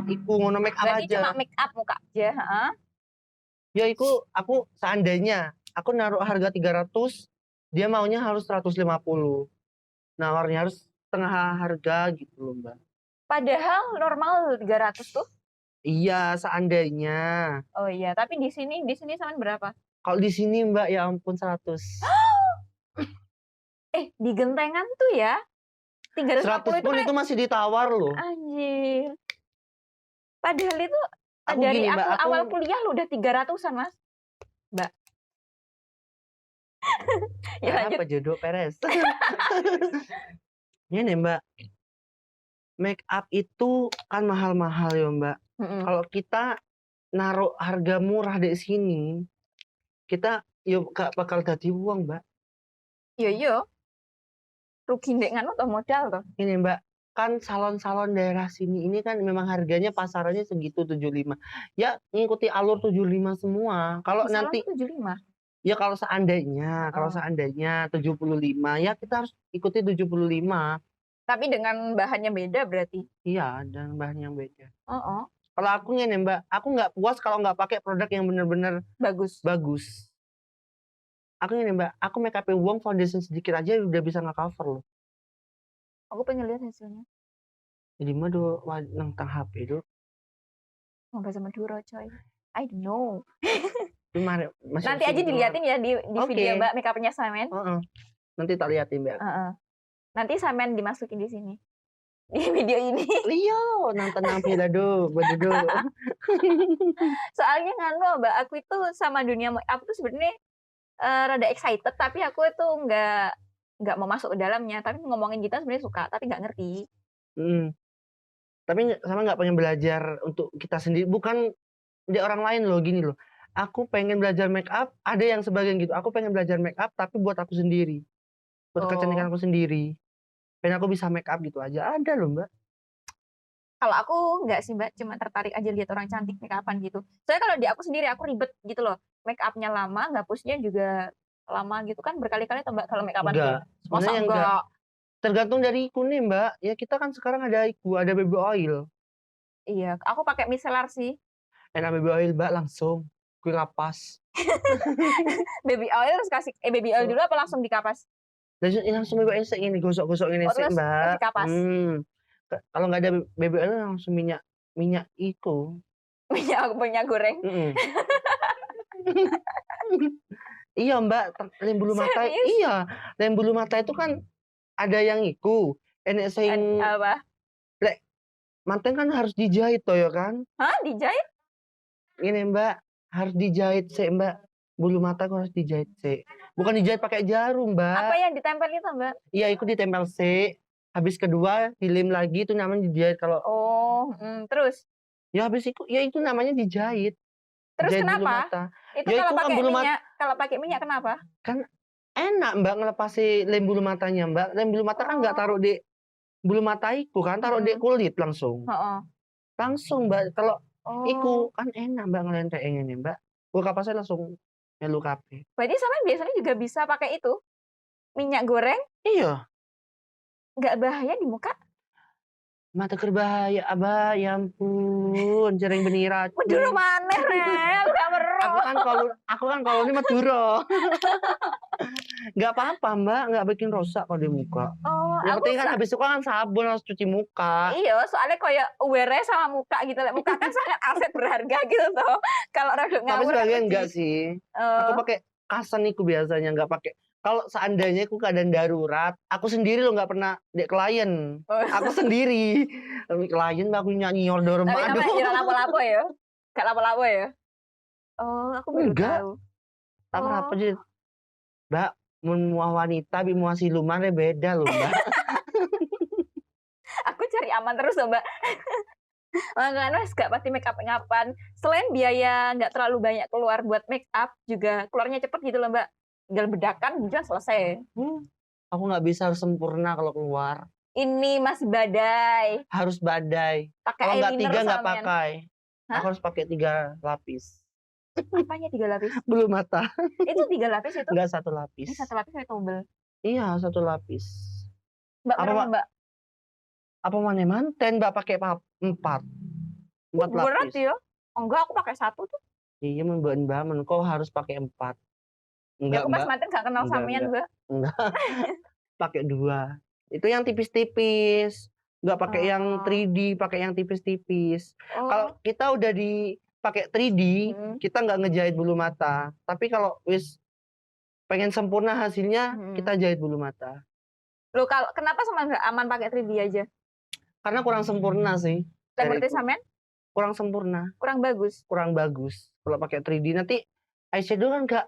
iku ngono make up berarti aja. Berarti cuma make up muka aja, Ya iku aku seandainya aku naruh harga 300, dia maunya harus 150. Nawarnya harus setengah harga gitu loh Mbak. Padahal normal 300 tuh. Iya, seandainya. Oh iya, tapi di sini Saman berapa? Kalau di sini Mbak ya ampun 100. Di Gentengan tuh ya 350 100 pun itu masih ditawar loh. Anjir. Padahal itu dari gini, aku awal kuliah lu udah 300-an Mas. Mbak. Ya lanjut. Apa jodoh Peres? Ini Mbak. Make up itu kan mahal-mahal ya Mbak. Kalau kita naruh harga murah di sini, kita yo gak bakal dadi wong, Mbak. Iya. Rugi ndek nganu toh modal toh. Ini Mbak, kan salon-salon daerah sini ini kan memang harganya pasarannya segitu 75. Ya ngikuti alur 75 semua. Kalau Di salon nanti 75. ya kalau seandainya Heeh. 75 ya kita harus ikuti 75. Tapi dengan bahannya beda berarti. Iya, dan bahan yang beda. Heeh. Kalau aku ngene Mbak, aku nggak puas kalau nggak pakai produk yang bener-bener Bagus. bagus. Aku ngene Mbak, aku make up wong foundation sedikit aja udah bisa nge-cover loh. Aku pengen lihat hasilnya. Jadi mah do nang tang HP do. Mau bahasa Madura coy. I don't know. Mari Nanti aja diliatin ya di video Oke. Mbak make up-nya Samen. Heeh. Nanti tak liatin Mbak. Heeh. Nanti Samen dimasukin di sini. Di video ini. Liyo, nang tenang pila do, bedudu. Soalnya nganu Mbak, aku itu sama dunia make up tuh sebenarnya rada excited tapi aku itu nggak mau masuk ke dalamnya. Tapi ngomongin kita sebenarnya suka tapi nggak ngerti. Tapi sama nggak pengen belajar untuk kita sendiri, bukan di orang lain loh, gini loh. Aku pengen belajar make up, ada yang sebagian gitu. Aku pengen belajar make up tapi buat aku sendiri. Buat kecantikan aku sendiri. Pengen aku bisa make up gitu aja. Ada loh, Mbak. Kalau aku nggak sih Mbak, cuma tertarik aja lihat orang cantik make upan gitu. Soalnya kalau di aku sendiri aku ribet gitu loh. Make upnya lama, ngapusnya juga lama gitu kan berkali-kali tuh Mbak kalau make upan tuh. Enggak. Masa Sebenarnya enggak. enggak? Tergantung dari iku nih, Mbak. Ya kita kan sekarang ada iku, ada baby oil. Iya, aku pakai micellar sih. Enak baby oil, Mbak, langsung. Gue kapas. Baby oil terus kasih baby oil dulu apa langsung dikapas? Langsung baby oil ini, gosok-gosok ini Oh, sih, terus Mbak. dikapas. Kalau nggak ada baby oil langsung minyak iku. Minyak goreng. Iya, Mbak, lem bulu mata. Serius? Iya, lem bulu mata itu kan ada yang iku. Enek sing Apa? lek manten kan harus dijahit toh ya kan? Hah, dijahit? Ini Mbak, harus dijahit sih, Mbak. Bulu mata harus dijahit sih. Bukan dijahit pakai jarum, Mbak. Apa yang ditempel itu Mbak? Iya, itu ditempel sih. Habis kedua dilem lagi itu namanya dijahit kalau. Oh, terus? Ya habis itu namanya dijahit. Terus Jahit bulu kenapa? mata. Itu Ya, kalau itu kan pakai bulu minyak, kalau pakai minyak kenapa? Kan enak Mbak ngelepasi lem bulu matanya, Mbak. Lem bulu mata kan nggak taruh di bulu mata iku kan, taruh di kulit langsung. Heeh. Langsung, Mbak. Kalau iku Oh. kan enak Mbak ngelentek ini, Mbak. Gue kapasnya langsung melu kabeh. Berarti sama biasanya juga bisa pakai itu? Minyak goreng? Iya. Nggak bahaya di muka? Mata berbahaya, Abah. Ya ampun, jaring benira. Madura maneh, Rel. Gak meru. Aku kan kalau ini Madura. Nggak apa-apa, Mbak. Nggak bikin rosak kalau di muka. Oh, Yang aku penting kan habis itu kan sabun harus cuci muka. Iya, soalnya kayak aware sama muka gitu. Muka kan sangat aset berharga gitu toh. Kalau rada Tapi ngawur sebagian aku enggak sih. Aku pakai kasan iku biasanya, nggak pakai. Kalau seandainya aku keadaan darurat, aku sendiri loh nggak pernah dek klien. Aku sendiri. Tapi klien aku nyanyi order Tapi aduh. namanya kira lapo-lapo ya? Gak lapo-lapo ya? Oh, aku baru Enggak. tahu. Tak apa sih. Mbak, mun muah wanita bi muah siluman beda loh, Mbak. Aku cari aman terus loh, Mbak. Makanya gak pasti make up-an. Selain biaya nggak terlalu banyak keluar buat make up, juga keluarnya cepet gitu loh, Mbak. Tinggal bedakan, udah selesai. Aku nggak bisa harus sempurna kalau keluar. Ini masih badai. Harus badai. Pakai Kalau nggak eyeliner 3 nggak Samen. pakai. Hah? Aku harus pakai 3 lapis. Apanya 3 lapis? Bulu mata. Itu 3 lapis itu? Enggak 1 lapis. Ini 1 lapis kayak tobel. Iya, 1 lapis. Mbak, Apa, kenapa Mbak? Mbak? Apa maneh manten Mbak pakai 4. 4 Berat lapis. ya? Enggak, aku pakai 1 tuh. Iya, Mbak, kau harus pakai 4. Ya, Enggak, aku pas Mbak. manten gak kenal Enggak, sampean, Mbak. Enggak. Pakai 2. Itu yang tipis-tipis. Enggak pakai yang 3D, pakai yang tipis-tipis. Kalau kita udah pakai 3D, kita nggak ngejahit bulu mata. Tapi kalau wis pengen sempurna hasilnya, kita jahit bulu mata. Loh, kalau kenapa sama nggak aman pakai 3D aja? Karena kurang sempurna sih. Berarti sampean Kurang sempurna, kurang bagus. kurang bagus. Kalau pakai 3D nanti eyeshadow kan nggak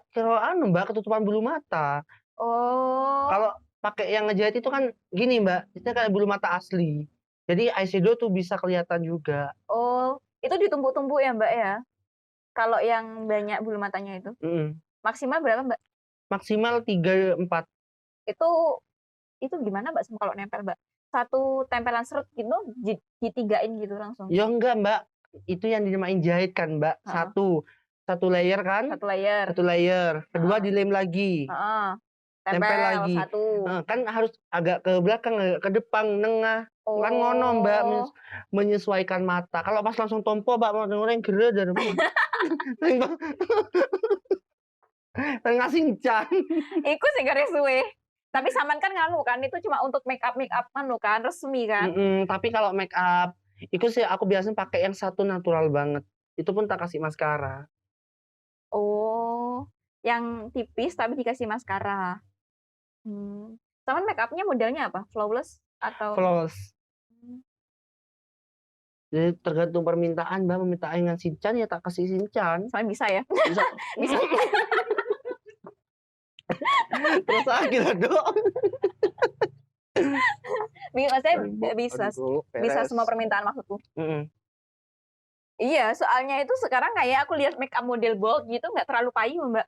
Mbak, ketutupan bulu mata. Oh. Kalau pakai yang ngejahit itu kan gini Mbak, itu kayak bulu mata asli. Jadi eyeshadow tuh bisa kelihatan juga. Oh, itu ditumpuk-tumpuk ya Mbak ya? Kalau yang banyak bulu matanya itu? Maksimal berapa Mbak? Maksimal 3-4. Itu gimana Mbak kalau nempel Mbak? Satu tempelan seret gitu ditigain gitu langsung. Ya enggak Mbak, itu yang dinamain jahit kan Mbak. Satu layer kan? Satu layer. Satu layer. Kedua dilem lagi. Tempel lagi. satu. Kan harus agak ke belakang, agak ke depan, nengah. Kan ngono Mbak, menyesuaikan mata. Kalau pas langsung tompo Mbak mau orang gere dan tengah sinchan. Iku sing garis suwe. Tapi saman kan nganu kan itu cuma untuk make up anu kan resmi kan. Tapi kalau make up itu sih aku biasanya pakai yang satu natural banget. Itu pun tak kasih maskara. Oh, yang tipis tapi dikasih maskara. Saman make upnya modelnya apa? Flawless atau? Flawless. Jadi tergantung permintaan Mbak, permintaan dengan sinchan ya tak kasih sinchan. Saman bisa ya? Bisa. Bisa. Terus akhirnya dong. Maksudnya bisa semua permintaan maksudku. Iya, soalnya itu sekarang kayak aku lihat make up model bold gitu nggak terlalu payu Mbak.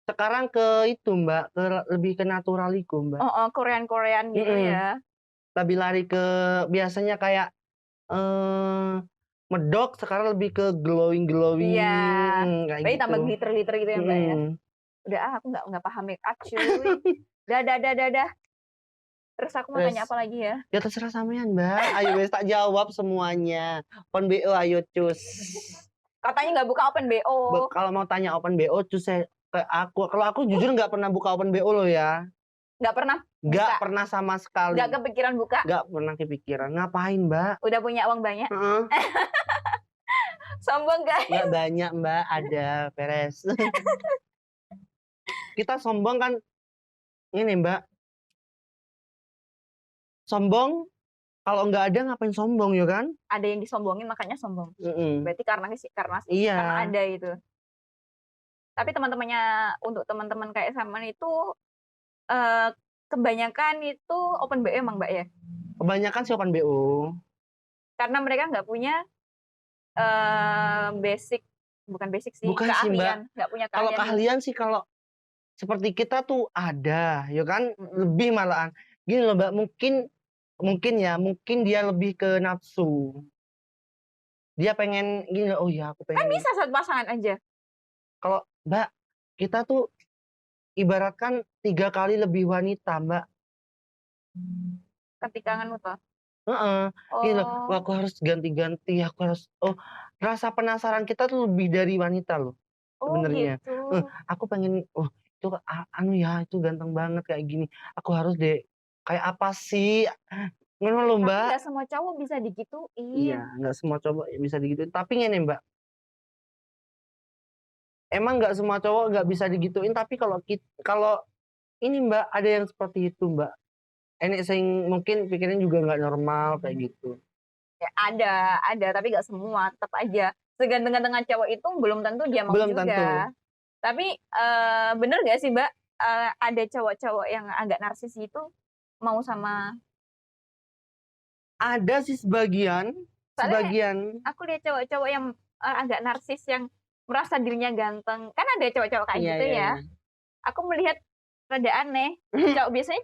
Sekarang ke itu Mbak, lebih ke naturaliku Mbak. Korean gitu ya. Lebih lari ke biasanya kayak medok, sekarang lebih ke glowing. Iya. Kayak Berarti gitu. tambah glitter gitu ya Mbak ya. Udah aku nggak paham make up cuy. Dah. Terus aku mau tanya apa lagi ya? Ya terserah sampean Mbak. Ayo wes tak jawab semuanya. Open BO ayo cus. Katanya nggak buka open BO. Kalau mau tanya open BO cus kalau aku jujur nggak pernah buka open BO loh ya. Nggak pernah? Nggak pernah sama sekali. Nggak kepikiran buka? Nggak pernah kepikiran. Ngapain Mbak? Udah punya uang banyak? Sombong guys. Nggak banyak Mbak, ada beres. Kita sombong kan ini Mbak. Sombong kalau nggak ada ngapain sombong ya kan? Ada yang disombongin makanya sombong. Berarti karena iya. Karena ada itu. Tapi untuk teman-teman kayak Saman itu kebanyakan itu open BO emang Mbak ya? Kebanyakan sih open BO. Karena mereka nggak punya bukan basic sih, bukan keahlian. Nggak punya keahlian. Kalau keahlian sih kalau seperti kita tuh ada, ya kan? Lebih malahan. Gini loh Mbak, mungkin dia lebih ke nafsu. Dia pengen gini loh, oh ya aku pengen. Kan bisa satu pasangan aja. Kalau Mbak, kita tuh ibaratkan 3 kali lebih wanita Mbak. Ketika nganu toh. Gini loh, aku harus ganti-ganti, aku harus rasa penasaran kita tuh lebih dari wanita loh. Sebenarnya. Gitu. Aku pengen itu itu ganteng banget kayak gini. Aku harus deh kayak apa sih? Ngono loh Mbak. Tapi nggak semua cowok bisa digituin. Iya, nggak semua cowok bisa digituin. Tapi ngene Mbak. Emang nggak semua cowok nggak bisa digituin. Tapi kalau ini Mbak ada yang seperti itu Mbak. Enek sing mungkin pikirnya juga nggak normal kayak gitu. Ya ada, tapi nggak semua. Tetap aja seganteng-ganteng cowok itu belum tentu dia mau juga. Tentu. Tapi bener nggak sih Mbak? Ada cowok-cowok yang agak narsis itu mau sama? Ada sih sebagian. Aku lihat cowok-cowok yang agak narsis yang merasa dirinya ganteng. Kan ada cowok-cowok kayak gitu ya. Aku melihat rada aneh. Biasanya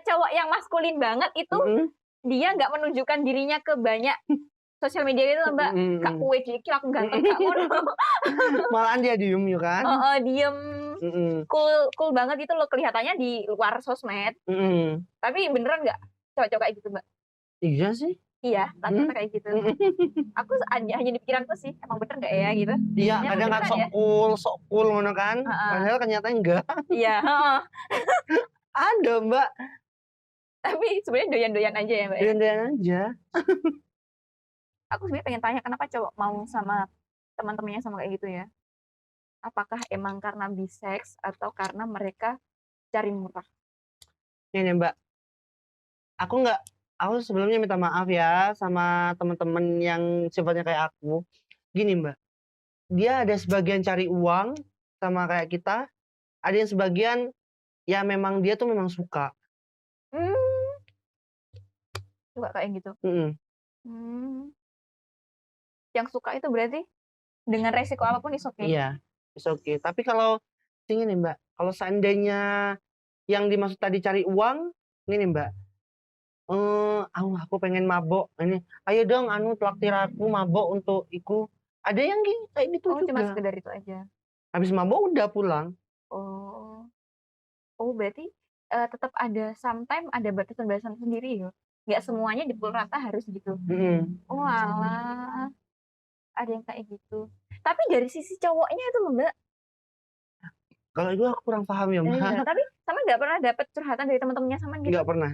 cowok yang maskulin banget itu dia nggak menunjukkan dirinya ke banyak sosial media itu Mbak. Kak kue ciki aku ganteng kak ngono. Malahan dia diem ya kan? Diem. Cool banget itu loh kelihatannya di luar sosmed. Tapi beneran nggak cowok-cowok kayak gitu Mbak? Iya sih. Iya, rata-rata kayak gitu. Aku hanya di pikiranku sih, emang bener nggak ya gitu? Iya, kadang kan sok cool ngono kan, padahal kenyataannya enggak. Iya. Ada Mbak. Tapi sebenarnya doyan-doyan aja ya Mbak. Doyan-doyan aja. Aku sebenarnya pengen tanya kenapa cowok mau sama teman-temannya sama kayak gitu ya? Apakah emang karena bisex atau karena mereka cari murah? Ini Mbak, aku sebelumnya minta maaf ya sama teman-teman yang sifatnya kayak aku. Gini Mbak, dia ada sebagian cari uang sama kayak kita, ada yang sebagian ya memang dia tuh memang suka. Suka kayak gitu. Yang suka itu berarti dengan resiko apapun is okay. Iya, it's okay. Tapi kalau gini Mbak, kalau seandainya yang dimaksud tadi cari uang, gini Mbak, aku pengen mabok ini, "Ayo dong anu traktir aku mabok untuk iku." Ada yang kayak gitu Oh, cuma juga. sekedar itu aja. Habis mabok udah pulang. Oh. Oh, berarti, tetap ada sometime ada batasan-batasan sendiri ya? Nggak semuanya dipukul rata harus gitu? Mhm. Oalah, ada yang kayak gitu. Tapi dari sisi cowoknya itu loh, Mbak. Kalau itu aku kurang paham ya, Iya, Mbak. tapi Saman nggak pernah dapet curhatan dari teman-temannya Saman gitu? Nggak pernah.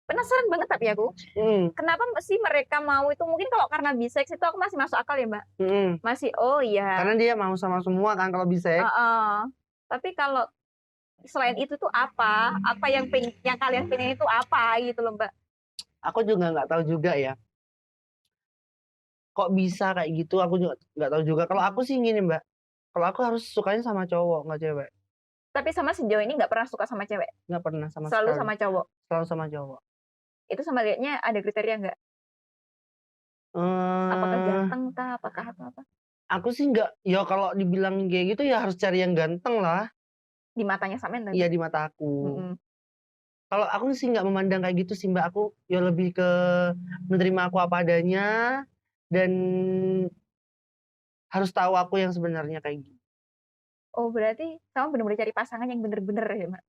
Penasaran banget tapi aku, Mhm, kenapa sih mereka mau itu? Mungkin kalau karena bisex itu aku masih masuk akal ya, Mbak. mhm. Masih, oh Karena iya, dia mau sama semua kan kalau bisek. heeh. Tapi kalau selain itu tuh apa? Apa yang yang kalian pengen itu apa gitu loh, Mbak? Aku juga nggak tahu juga ya. Kok bisa kayak gitu aku juga nggak tahu juga. Kalau aku sih gini, Mbak, kalau aku harus sukanya sama cowok, nggak cewek. Tapi sama sejauh ini nggak pernah suka sama cewek? Nggak pernah sama Selalu sekali. sama cowok? Selalu sama cowok. Itu sama liatnya ada kriteria nggak? Apakah Eee, ganteng kah? Apakah apa-apa? aku sih nggak ya kalau dibilang kayak gitu ya harus cari yang ganteng lah. Di matanya Samen tapi? Iya di mata aku. Mhm. Kalau aku sih nggak memandang kayak gitu sih, Mbak, aku ya lebih ke menerima aku apa adanya dan harus tahu aku yang sebenarnya kayak gitu. Oh, berarti kamu bener-bener cari pasangan yang bener-bener ya, Mbak?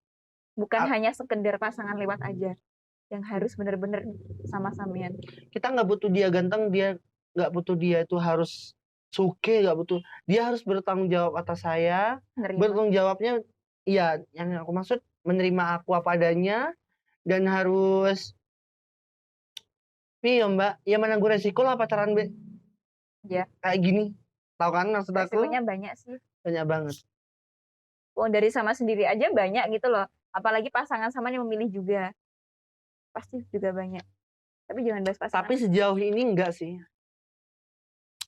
Bukan A hanya sekedar pasangan lewat aja, yang harus bener-bener sama Sampean. kita nggak butuh dia ganteng, dia nggak butuh dia itu harus suke, nggak butuh. Dia harus bertanggung jawab atas saya, Nerima. bertanggung jawabnya iya, yang aku maksud menerima aku apa adanya dan harus piye ya, Mbak, ya menanggung resiko lah pacaran Iya. kayak gini. Tahu kan maksud aku? Resikonya banyak sih. Banyak banget. Oh, dari sama sendiri aja banyak gitu loh. Apalagi pasangan Saman yang memilih juga. Pasti juga banyak. Tapi jangan bahas pasangan. Tapi sejauh ini enggak sih.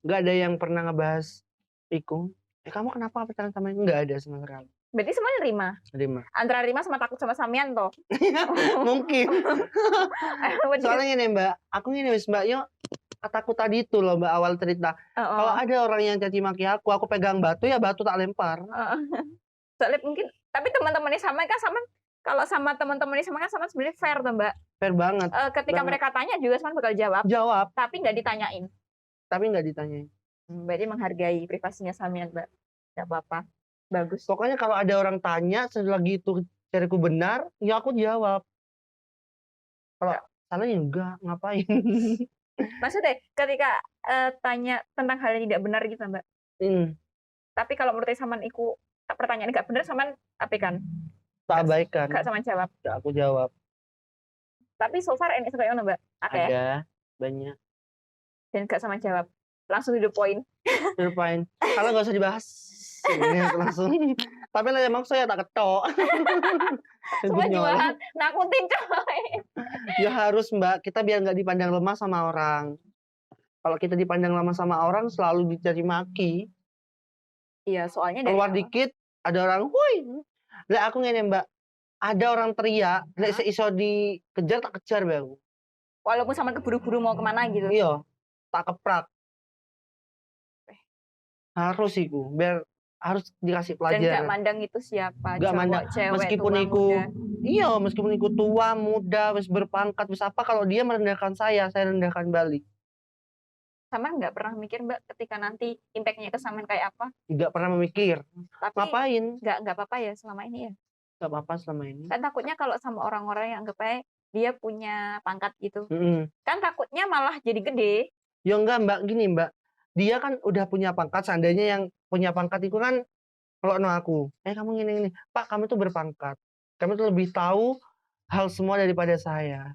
Nggak ada yang pernah ngebahas iku, kamu kenapa pacaran sama ini?" Nggak ada sama sekali. Berarti semuanya nerima? Nerima. Antara nerima sama takut sama Sampean toh? Mungkin. Bener. Soalnya gini Mbak, aku gini wis Mbak, yo kataku tadi itu loh Mbak awal cerita. Kalau Heeh. ada orang yang caci maki aku pegang batu, ya batu tak lempar. Heeh. Soalnya mungkin tapi teman-temannya Saman kan Saman kalau sama teman-temannya Saman kan Saman sebenarnya fair tuh, Mbak. Fair banget. Ketika Banget. mereka tanya juga Saman bakal jawab, Jawab, tapi nggak ditanyain. tapi nggak ditanyain. Berarti menghargai privasinya Sampean, Mbak. Nggak apa-apa. Bagus. Pokoknya kalau ada orang tanya selagi itu cariku benar, ya aku jawab. Kalau salah ya enggak, ngapain. Maksudnya ketika tanya tentang hal yang tidak benar gitu, Mbak. Tapi kalau menurut Saman iku pertanyaan nggak benar Saman apekan. Tak abaikan. Nggak Saman jawab. Nggak aku jawab. Tapi so far enek sampai ngono, Mbak. Oke. Ada, banyak. Dan nggak Saman jawab. Langsung to the point. Fine. Kalau nggak usah dibahas. Ini langsung. Tapi lah emang saya tak ketok. Semua jualan nakutin coy. Ya harus Mbak, kita biar nggak dipandang lemah sama orang. Kalau kita dipandang lemah sama orang selalu dicaci maki. Iya, soalnya dari Keluar awal. dikit ada orang, "Woi." Lah aku ngene Mbak, ada orang teriak, lek iso dikejar tak kejar Mbak aku. Walaupun Saman keburu-buru mau kemana gitu. Iya, tak keprak. Harus iku, biar harus dikasih Dan nggak pelajaran. mandang itu siapa, Nggak cowok, mandang, cewek, meskipun tua, iku muda. iya, meskipun iku tua, muda, wis berpangkat, wis apa, kalau dia merendahkan saya rendahkan balik. Saman nggak pernah mikir Mbak ketika nanti impact-nya ke Saman kayak apa? Tidak pernah memikir. Tapi Ngapain? nggak apa-apa ya selama ini ya. Nggak apa-apa selama ini. Kan takutnya kalau sama orang-orang yang anggap aja dia punya pangkat gitu. Mm-mm. Kan takutnya malah jadi gede. Ya enggak Mbak, gini Mbak. Dia kan udah punya pangkat, seandainya yang punya pangkat itu kan kalau no aku, kamu gini, Pak kamu tuh berpangkat. Kamu tuh lebih tahu hal semua daripada saya.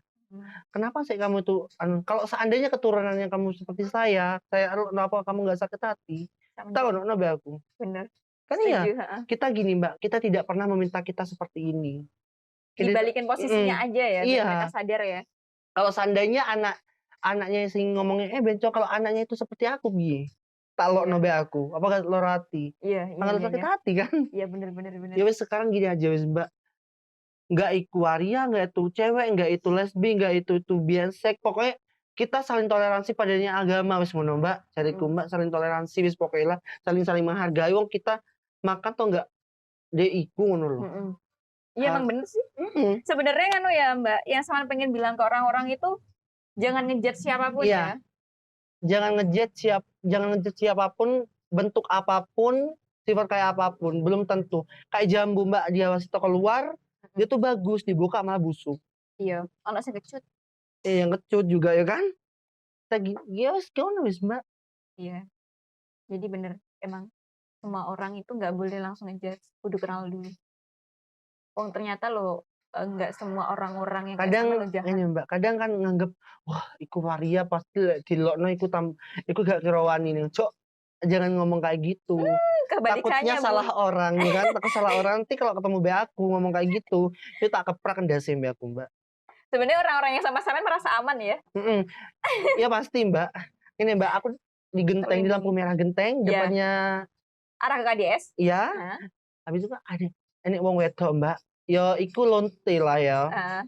Kenapa sih kamu tuh, kalau seandainya keturunannya kamu seperti saya apa kamu nggak sakit hati? Tahu no Mbak aku. Bener. Kan iya, Setuju, heeh. kita gini Mbak, kita tidak pernah meminta kita seperti ini. Dibalikin posisinya aja ya, biar Iya. mereka sadar ya. Kalau seandainya anaknya sing ngomongnya, bencong kalau anaknya itu seperti aku piye? Tak lokno be aku, apa gak loro hati? Iya, Malah sakit hati kan? Iya bener. Ya wis sekarang gini aja wis Mbak. Nggak iku waria, nggak itu cewek, nggak itu lesbi, nggak itu biasek, pokoknya kita saling toleransi padanya agama wis ngono Mbak. Jariku Mbak saling toleransi wis pokoke lah saling menghargai wong kita makan to enggak dek iku ngono lho. Iya emang bener sih. Sebenarnya kan ya Mbak, yang sama pengen bilang ke orang-orang itu jangan ngejudge siapapun Iya. Jangan ngejudge siapapun, bentuk apapun, sifat kayak apapun, belum tentu. Kayak jambu Mbak dia pas itu keluar, dia tuh bagus, dibuka malah busuk. Iya, ono sing kecut. Yang kecut juga ya kan? Ya wis ngono wis Mbak. Iya. Jadi bener emang semua orang itu nggak boleh langsung ngejudge, kudu kenal dulu. Oh ternyata lo nggak semua orang-orang yang kayak Kadang sama lo jahat. ini Mbak, kadang kan nganggep wah iku waria pasti dilokno iku gak kira wani nih. Cok, jangan ngomong kayak gitu. Takutnya Kebalikannya salah orang ya kan, takut salah orang nanti kalau ketemu be aku ngomong kayak gitu, itu tak keprak ndase be aku Mbak. Sebenarnya orang-orang yang sama Samen merasa aman ya. Ya pasti Mbak. Ini Mbak aku di genteng, di lampu merah genteng, depannya arah ke KDS. Iya. Habis itu kan ada ini wong wedok Mbak. Yo iku lonte lah ya.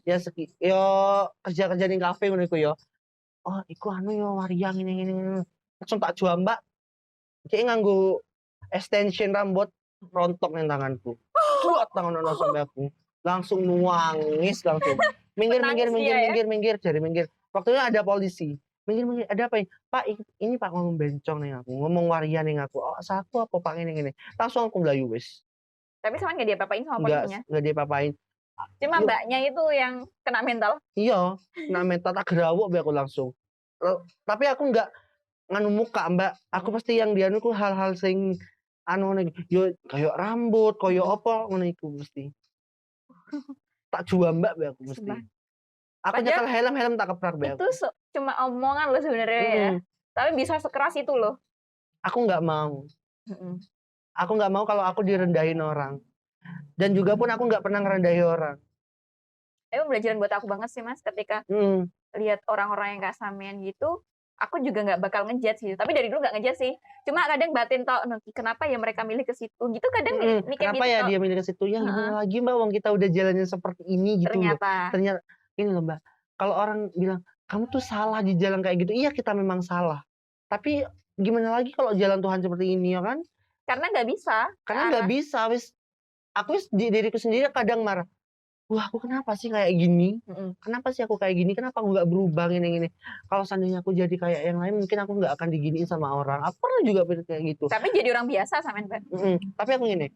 Ya yo kerja-kerja di kafe ngono iku yo. Oh, iku anu yo waria ngene. Langsung tak jual Mbak. Cek nganggo extension rambut rontok ning tanganku. Cuat tangan ono sampe aku. Langsung nuangis langsung. Minggir jari minggir. Waktunya ada polisi. Minggir ada apa ini? Pak ini Pak ngomong bencong nih aku. Ngomong waria nih aku. Oh, saku apa Pak ini. Langsung aku melayu wis. Tapi sama nggak dia papain sama polisinya? Nggak dia papain. Cuma mbaknya itu yang kena mental. Iya, kena mental tak gerawuk be aku langsung. Tapi aku nggak nganu muka Mbak. Aku pasti yang dianu ku hal-hal sing anu ngene yo kayak rambut, koyo apa ngono iku mesti. Tak jual Mbak be aku mesti. Aku nyekel helm tak keprak be aku. Itu cuma omongan loh sebenarnya ya. Tapi bisa sekeras itu loh. Aku nggak mau. Aku nggak mau kalau aku direndahin orang. Dan juga pun aku nggak pernah ngerendahin orang. Itu pelajaran buat aku banget sih Mas, ketika lihat orang-orang yang kayak Samen gitu, aku juga nggak bakal ngejudge sih. Tapi dari dulu nggak ngejudge sih. Cuma kadang batin tau, kenapa ya mereka milih ke situ gitu. Kadang mikir kenapa gitu. Ya dia milih ke situ? Ya gimana lagi Mbak, wong kita udah jalannya seperti ini gitu. Ternyata ini loh Mbak. Kalau orang bilang kamu tuh salah di jalan kayak gitu, iya kita memang salah. Tapi gimana lagi kalau jalan Tuhan seperti ini ya kan? Karena nggak bisa. Wis aku di diriku sendiri kadang marah. Wah, aku kenapa sih kayak gini? Kenapa sih aku kayak gini? Kenapa aku nggak berubah gini? Kalau seandainya aku jadi kayak yang lain, mungkin aku nggak akan diginiin sama orang. Aku pernah juga kayak gitu. Tapi jadi orang biasa Samen, Mbak. Tapi aku gini,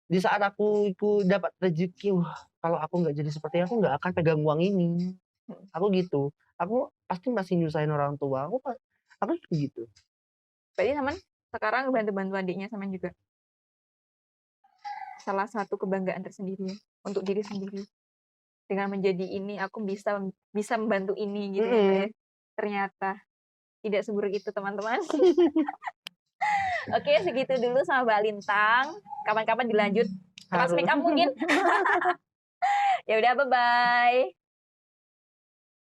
di saat aku dapat rezeki, wah, kalau aku nggak jadi seperti aku nggak akan pegang uang ini. Aku gitu. Aku pasti masih nyusahin orang tua. Aku gitu. Berarti Samen sekarang bantu adiknya Samen juga. Salah satu kebanggaan tersendiri ya, untuk diri sendiri. Dengan menjadi ini aku bisa membantu ini gitu ya. Ternyata tidak seburuk itu teman-teman. Oke, segitu dulu sama Mbak Lintang. Kapan-kapan dilanjut kelas make up mungkin. Ya udah, bye-bye.